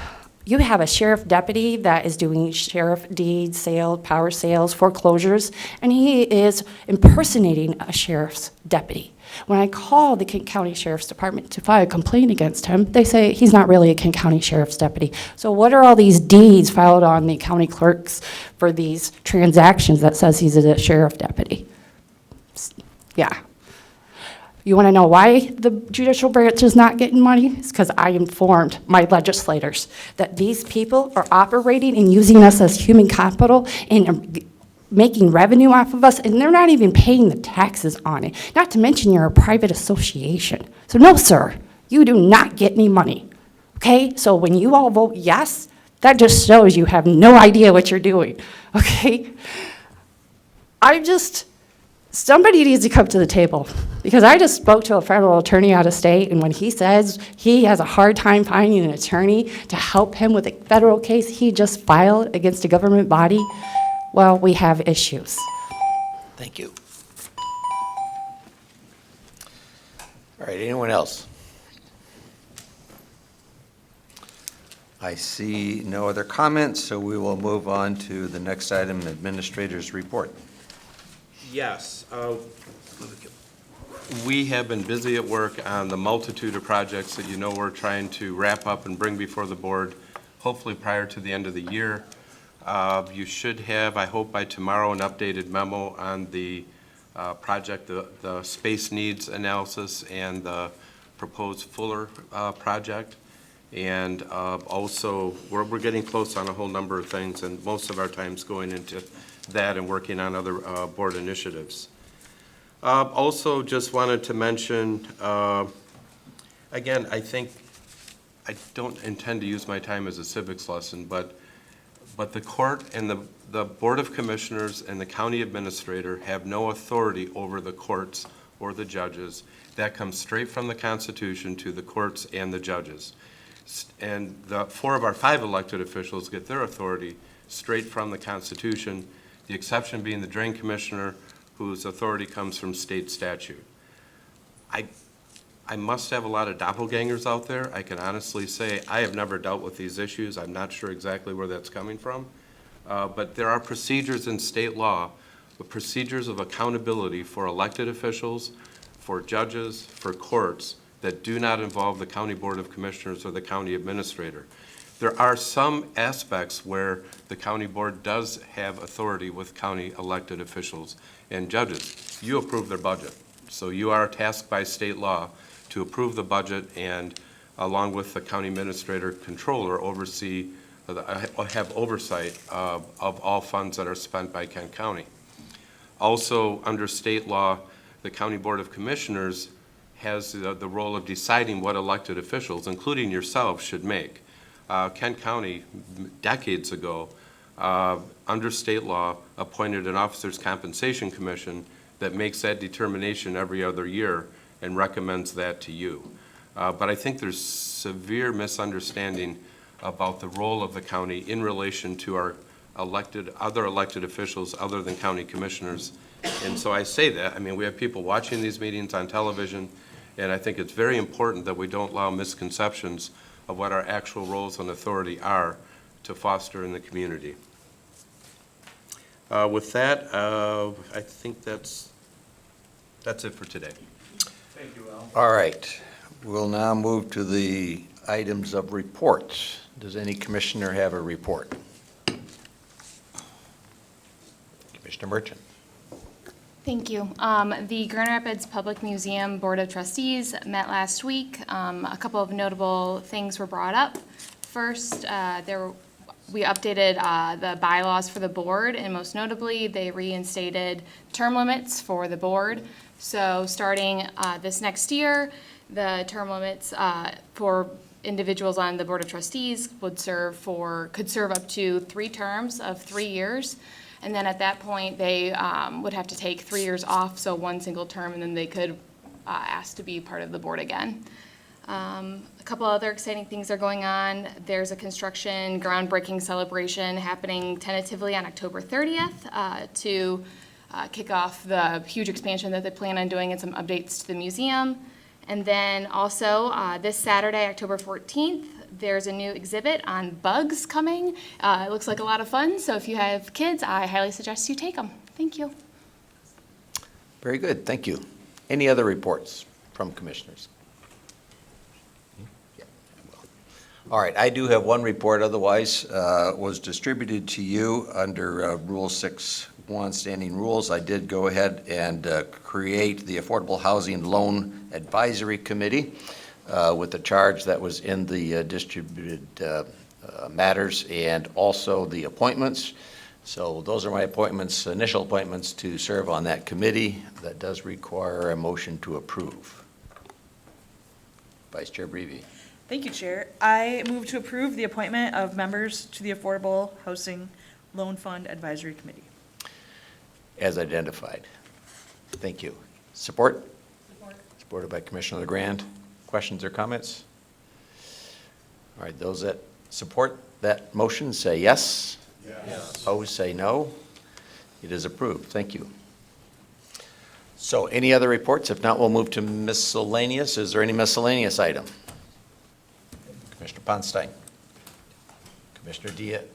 You have a sheriff deputy that is doing sheriff deeds, sales, power sales, foreclosures, and he is impersonating a sheriff's deputy. When I call the Kent County Sheriff's Department to file a complaint against him, they say he's not really a Kent County Sheriff's deputy. So what are all these deeds filed on the county clerks for these transactions that says he's a sheriff deputy? Yeah. You want to know why the judicial branch is not getting money? It's because I informed my legislators that these people are operating and using us as human capital and making revenue off of us, and they're not even paying the taxes on it. Not to mention you're a private association. So no, sir, you do not get any money, okay? So when you all vote yes, that just shows you have no idea what you're doing, okay? Somebody needs to come to the table, because I just spoke to a federal attorney out of state, and when he says he has a hard time finding an attorney to help him with a federal case he just filed against a government body, well, we have issues. Thank you. All right, anyone else? I see no other comments, so we will move on to the next item, Administrator's Report. Yes. We have been busy at work on the multitude of projects that you know we're trying to wrap up and bring before the board, hopefully prior to the end of the year. You should have, I hope by tomorrow, an updated memo on the project, the space needs analysis and the proposed Fuller project. And also, we're getting close on a whole number of things, and most of our time's going into that and working on other board initiatives. Also, just wanted to mention, again, I don't intend to use my time as a civics lesson, but the court and the Board of Commissioners and the county administrator have no authority over the courts or the judges. That comes straight from the Constitution to the courts and the judges. And 4 of our 5 elected officials get their authority straight from the Constitution, the exception being the Drain Commissioner, whose authority comes from state statute. I must have a lot of doppelgangers out there. I can honestly say I have never dealt with these issues. I'm not sure exactly where that's coming from. But there are procedures in state law, with procedures of accountability for elected officials, for judges, for courts, that do not involve the County Board of Commissioners or the county administrator. There are some aspects where the county board does have authority with county elected officials and judges. You approve their budget. So you are tasked by state law to approve the budget and, along with the county administrator controller, have oversight of all funds that are spent by Kent County. Also, under state law, the County Board of Commissioners has the role of deciding what elected officials, including yourselves, should make. Kent County, decades ago, under state law, appointed an Officers' Compensation Commission that makes that determination every other year and recommends that to you. But I think there's severe misunderstanding about the role of the county in relation to our other elected officials other than county commissioners. And so I say that, I mean, we have people watching these meetings on television, and I think it's very important that we don't allow misconceptions of what our actual roles and authority are to foster in the community. With that, I think that's it for today. Thank you, Al. All right, we'll now move to the items of reports. Does any commissioner have a report? Commissioner Merchant. Thank you. The Grand Rapids Public Museum Board of Trustees met last week. A couple of notable things were brought up. First, we updated the bylaws for the board, and most notably, they reinstated term limits for the board. So starting this next year, the term limits for individuals on the Board of Trustees could serve up to 3 terms of 3 years. And then at that point, they would have to take 3 years off, so 1 single term, and then they could ask to be part of the board again. A couple other exciting things are going on. There's a construction groundbreaking celebration happening tentatively on October 30th to kick off the huge expansion that they plan on doing and some updates to the museum. And then also this Saturday, October 14th, there's a new exhibit on bugs coming. It looks like a lot of fun, so if you have kids, I highly suggest you take them. Thank you. Very good, thank you. Any other reports from commissioners? Yeah, I will. All right, I do have one report, otherwise was distributed to you under Rule 6.1 Standing Rules. I did go ahead and create the Affordable Housing Loan Advisory Committee with the charge that was in the distributed matters and also the appointments. So those are my appointments, initial appointments to serve on that committee. That does require a motion to approve. Vice Chair Brevi. Thank you, Chair. I move to approve the appointment of members to the Affordable Housing Loan Fund Advisory Committee. As identified. Thank you. Support? Support. Supported by Commissioner LeGrand. Questions or comments? All right, those that support that motion say yes. Yes. Opposed say no. It is approved. Thank you. So any other reports? If not, we'll move to miscellaneous. Is there any miscellaneous item? Commissioner Ponstein. Commissioner Diaz.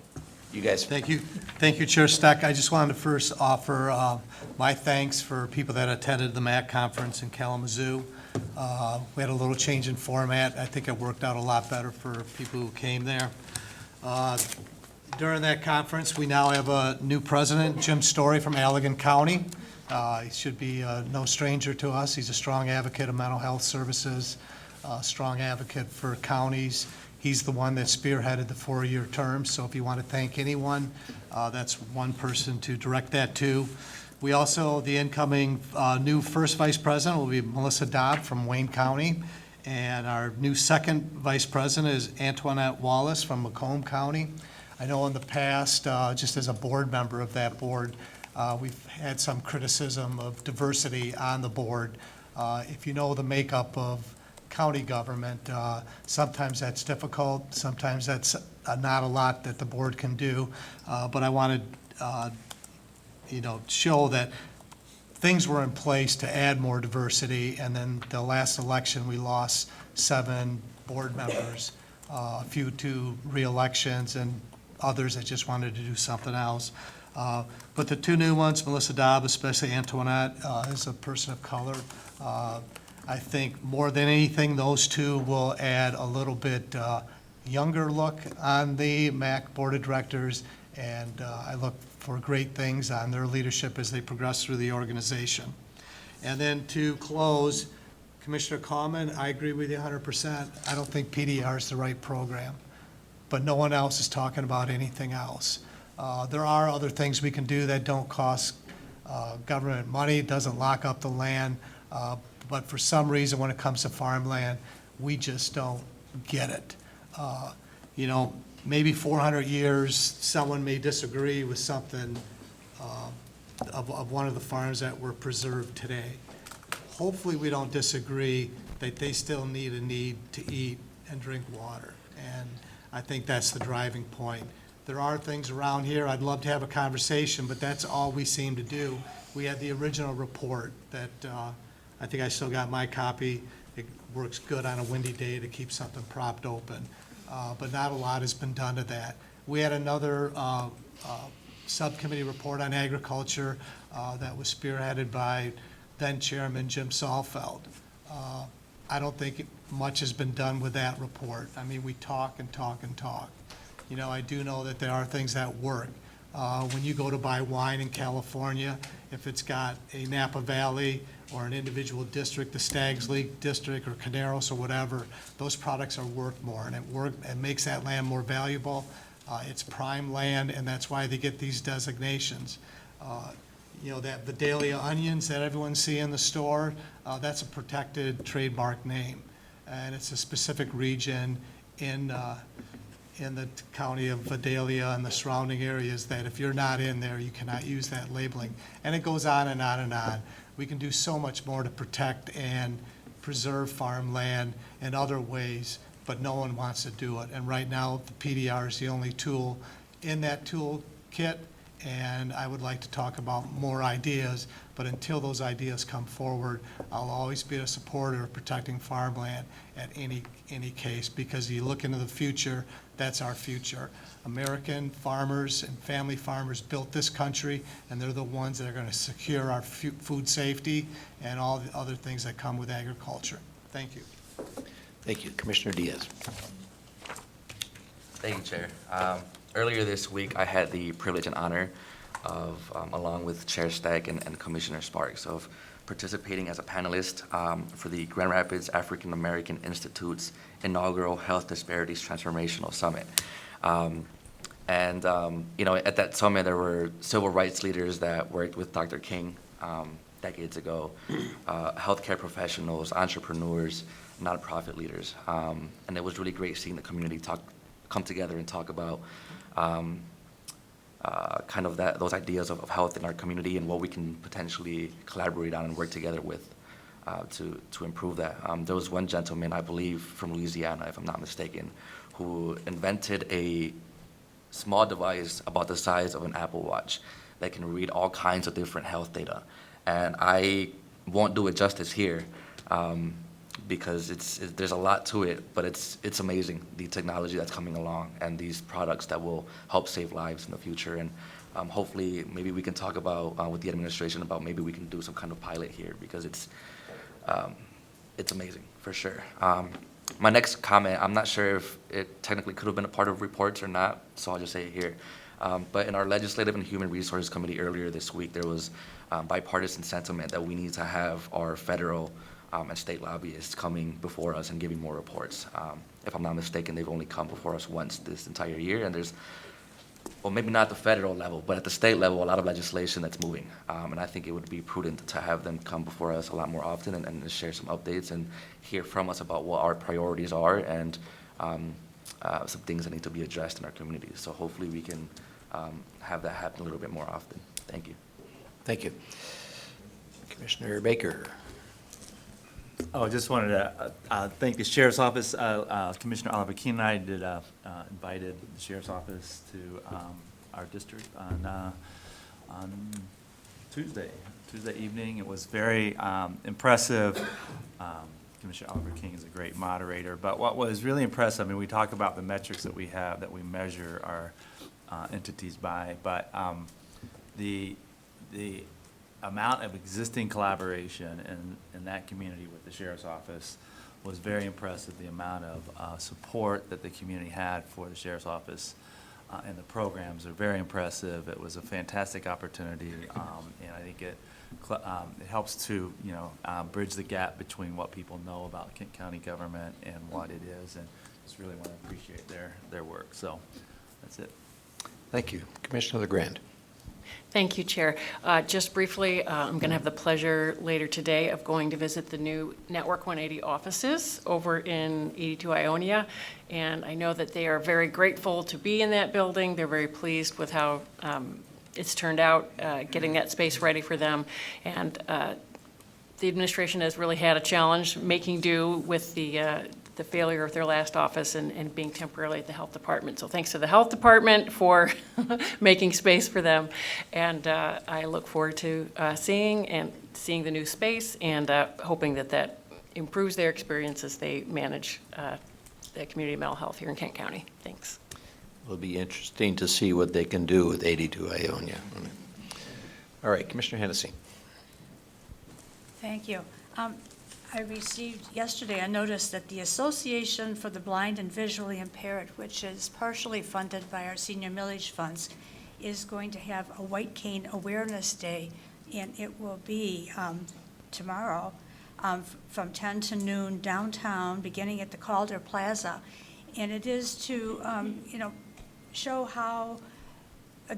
You guys. Thank you. Thank you, Chair Steck. I just wanted to first offer my thanks for people that attended the MAC conference in Kalamazoo. We had a little change in format. I think it worked out a lot better for people who came there. During that conference, we now have a new president, Jim Story from Allegan County. He should be no stranger to us. He's a strong advocate of mental health services, a strong advocate for counties. He's the one that spearheaded the 4-year term, so if you want to thank anyone, that's one person to direct that to. We also, the incoming new first vice president will be Melissa Dodd from Wayne County, and our new second vice president is Antoinette Wallace from Macomb County. I know in the past, just as a board member of that board, we've had some criticism of diversity on the board. If you know the makeup of county government, sometimes that's difficult, sometimes that's not a lot that the board can do, but I wanted show that things were in place to add more diversity, and then the last election, we lost 7 board members, a few to re-elections, and others that just wanted to do something else. But the 2 new ones, Melissa Dobb, especially Antoinette, is a person of color. I think more than anything, those 2 will add a little bit younger look on the MAC Board of Directors, and I look for great things on their leadership as they progress through the organization. And then to close, Commissioner Coleman, I agree with you 100%. I don't think PDR is the right program, but no one else is talking about anything else. There are other things we can do that don't cost government money, doesn't lock up the land, but for some reason when it comes to farmland, we just don't get it. Maybe 400 years, someone may disagree with something of one of the farms that were preserved today. Hopefully we don't disagree that they still need to eat and drink water. And I think that's the driving point. There are things around here, I'd love to have a conversation, but that's all we seem to do. We had the original report that, I think I still got my copy. It works good on a windy day to keep something propped open, but not a lot has been done to that. We had another subcommittee report on agriculture that was spearheaded by then Chairman Jim Salfeld. I don't think much has been done with that report. I mean, we talk and talk and talk. You know, I do know that there are things that work. When you go to buy wine in California, if it's got a Napa Valley or an individual district, the Staggs Leap district or Caneros or whatever, those products are worth more, and it makes that land more valuable. It's prime land, and that's why they get these designations. You know, that Vidalia onions that everyone see in the store, that's a protected trademark name. And it's a specific region in the county of Vidalia and the surrounding areas that if you're not in there, you cannot use that labeling. And it goes on and on and on. We can do so much more to protect and preserve farmland in other ways, but no one wants to do it. And right now, the PDR is the only tool in that toolkit, and I would like to talk about more ideas, but until those ideas come forward, I'll always be a supporter of protecting farmland at any case, because you look into the future, that's our future. American farmers and family farmers built this country, and they're the ones that are going to secure our food safety and all the other things that come with agriculture. Thank you. Thank you. Commissioner Diaz. Thank you, Chair. Earlier this week, I had the privilege and honor of, along with Chair Stack and Commissioner Sparks, of participating as a panelist for the Grand Rapids African American Institute's inaugural Health Disparities Transformational Summit. You know, at that summit, there were civil rights leaders that worked with Dr. King decades ago, healthcare professionals, entrepreneurs, nonprofit leaders. And it was really great seeing the community come together and talk about kind of those ideas of health in our community and what we can potentially collaborate on and work together with to improve that. There was one gentleman, I believe, from Louisiana, if I'm not mistaken, who invented a small device about the size of an Apple Watch that can read all kinds of different health data. And I won't do it justice here because there's a lot to it, but it's amazing, the technology that's coming along and these products that will help save lives in the future. And hopefully maybe we can talk about with the administration about maybe we can do some kind of pilot here, because it's amazing for sure. My next comment, I'm not sure if it technically could have been a part of reports or not, so I'll just say it here. But in our Legislative and Human Resources Committee earlier this week, there was bipartisan sentiment that we need to have our federal and state lobbyists coming before us and giving more reports. If I'm not mistaken, they've only come before us once this entire year, and there's, well, maybe not the federal level, but at the state level, a lot of legislation that's moving. And I think it would be prudent to have them come before us a lot more often and share some updates and hear from us about what our priorities are and some things that need to be addressed in our community. So hopefully we can have that happen a little bit more often. Thank you. Thank you. Commissioner Baker. Oh, just wanted to thank the Sheriff's Office. Commissioner Oliver Keene and I did invited the Sheriff's Office to our district on Tuesday evening. It was very impressive. Commissioner Oliver King is a great moderator. But what was really impressive, I mean, we talk about the metrics that we have that we measure our entities by, but the amount of existing collaboration in that community with the Sheriff's Office was very impressive. The amount of support that the community had for the Sheriff's Office and the programs are very impressive. It was a fantastic opportunity, and I think it helps to, you know, bridge the gap between what people know about Kent County government and what it is, and just really want to appreciate their work. So that's it. Thank you. Commissioner LeGrand. Thank you, Chair. Just briefly, I'm going to have the pleasure later today of going to visit the new Network 180 offices over in 82 Ionia, and I know that they are very grateful to be in that building. They're very pleased with how it's turned out, getting that space ready for them, and the administration has really had a challenge making do with the the failure of their last office and being temporarily at the health department. So thanks to the health department for making space for them. And I look forward to seeing the new space and hoping that improves their experience as they manage the community mental health here in Kent County. Thanks. It'll be interesting to see what they can do with 82 Ionia. All right, Commissioner Hennessy. Thank you. I received yesterday a notice that the Association for the Blind and Visually Impaired, which is partially funded by our senior millage funds, is going to have a White Cane Awareness Day, and it will be tomorrow from 10 to noon downtown, beginning at the Calder Plaza. And it is to, show how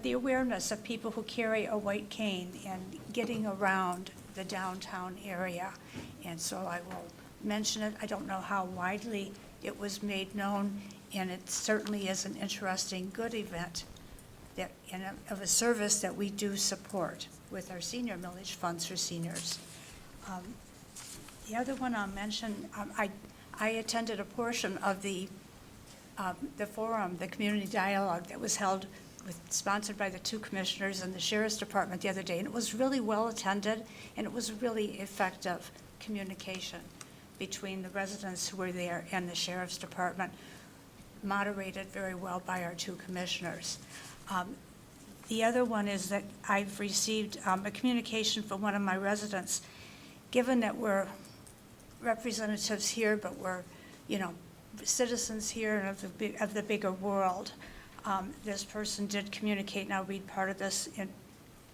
the awareness of people who carry a white cane and getting around the downtown area. And so I will mention it. I don't know how widely it was made known, and it certainly is an interesting, good event that, of a service that we do support with our senior millage funds for seniors. The other one I'll mention, I attended a portion of the forum, the community dialogue that was held sponsored by the two commissioners and the Sheriff's Department the other day, and it was really well attended, and it was really effective communication between the residents who were there and the Sheriff's Department, moderated very well by our two commissioners. The other one is that I've received a communication from one of my residents. Given that we're representatives here, but we're, citizens here and of the bigger world, this person did communicate, and I'll read part of this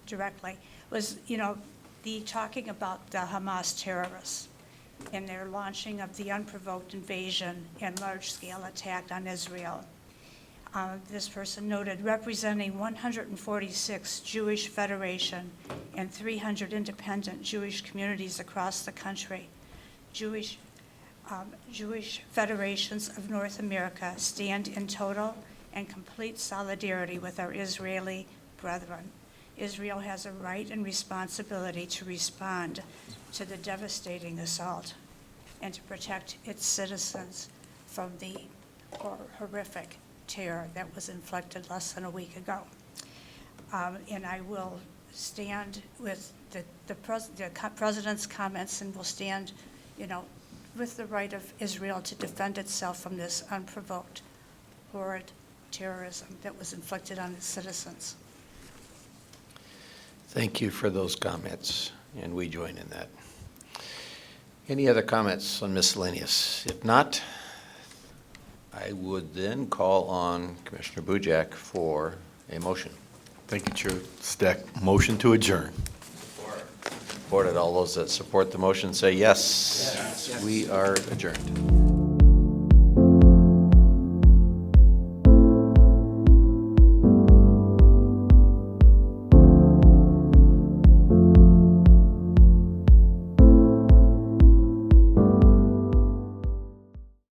directly, was, the talking about the Hamas terrorists and their launching of the unprovoked invasion and large-scale attack on Israel. This person noted, representing 146 Jewish Federation and 300 independent Jewish communities across the country, Jewish Federations of North America stand in total and complete solidarity with our Israeli brethren. Israel has a right and responsibility to respond to the devastating assault and to protect its citizens from the horrific terror that was inflicted less than a week ago. And I will stand with the President's comments, and will stand, with the right of Israel to defend itself from this unprovoked, horrid terrorism that was inflicted on its citizens. Thank you for those comments, and we join in that. Any other comments on miscellaneous? If not, I would then call on Commissioner Bujac for a motion. Thank you, Chair Stack. Motion to adjourn. Supported. All those that support the motion say yes. Yes. We are adjourned.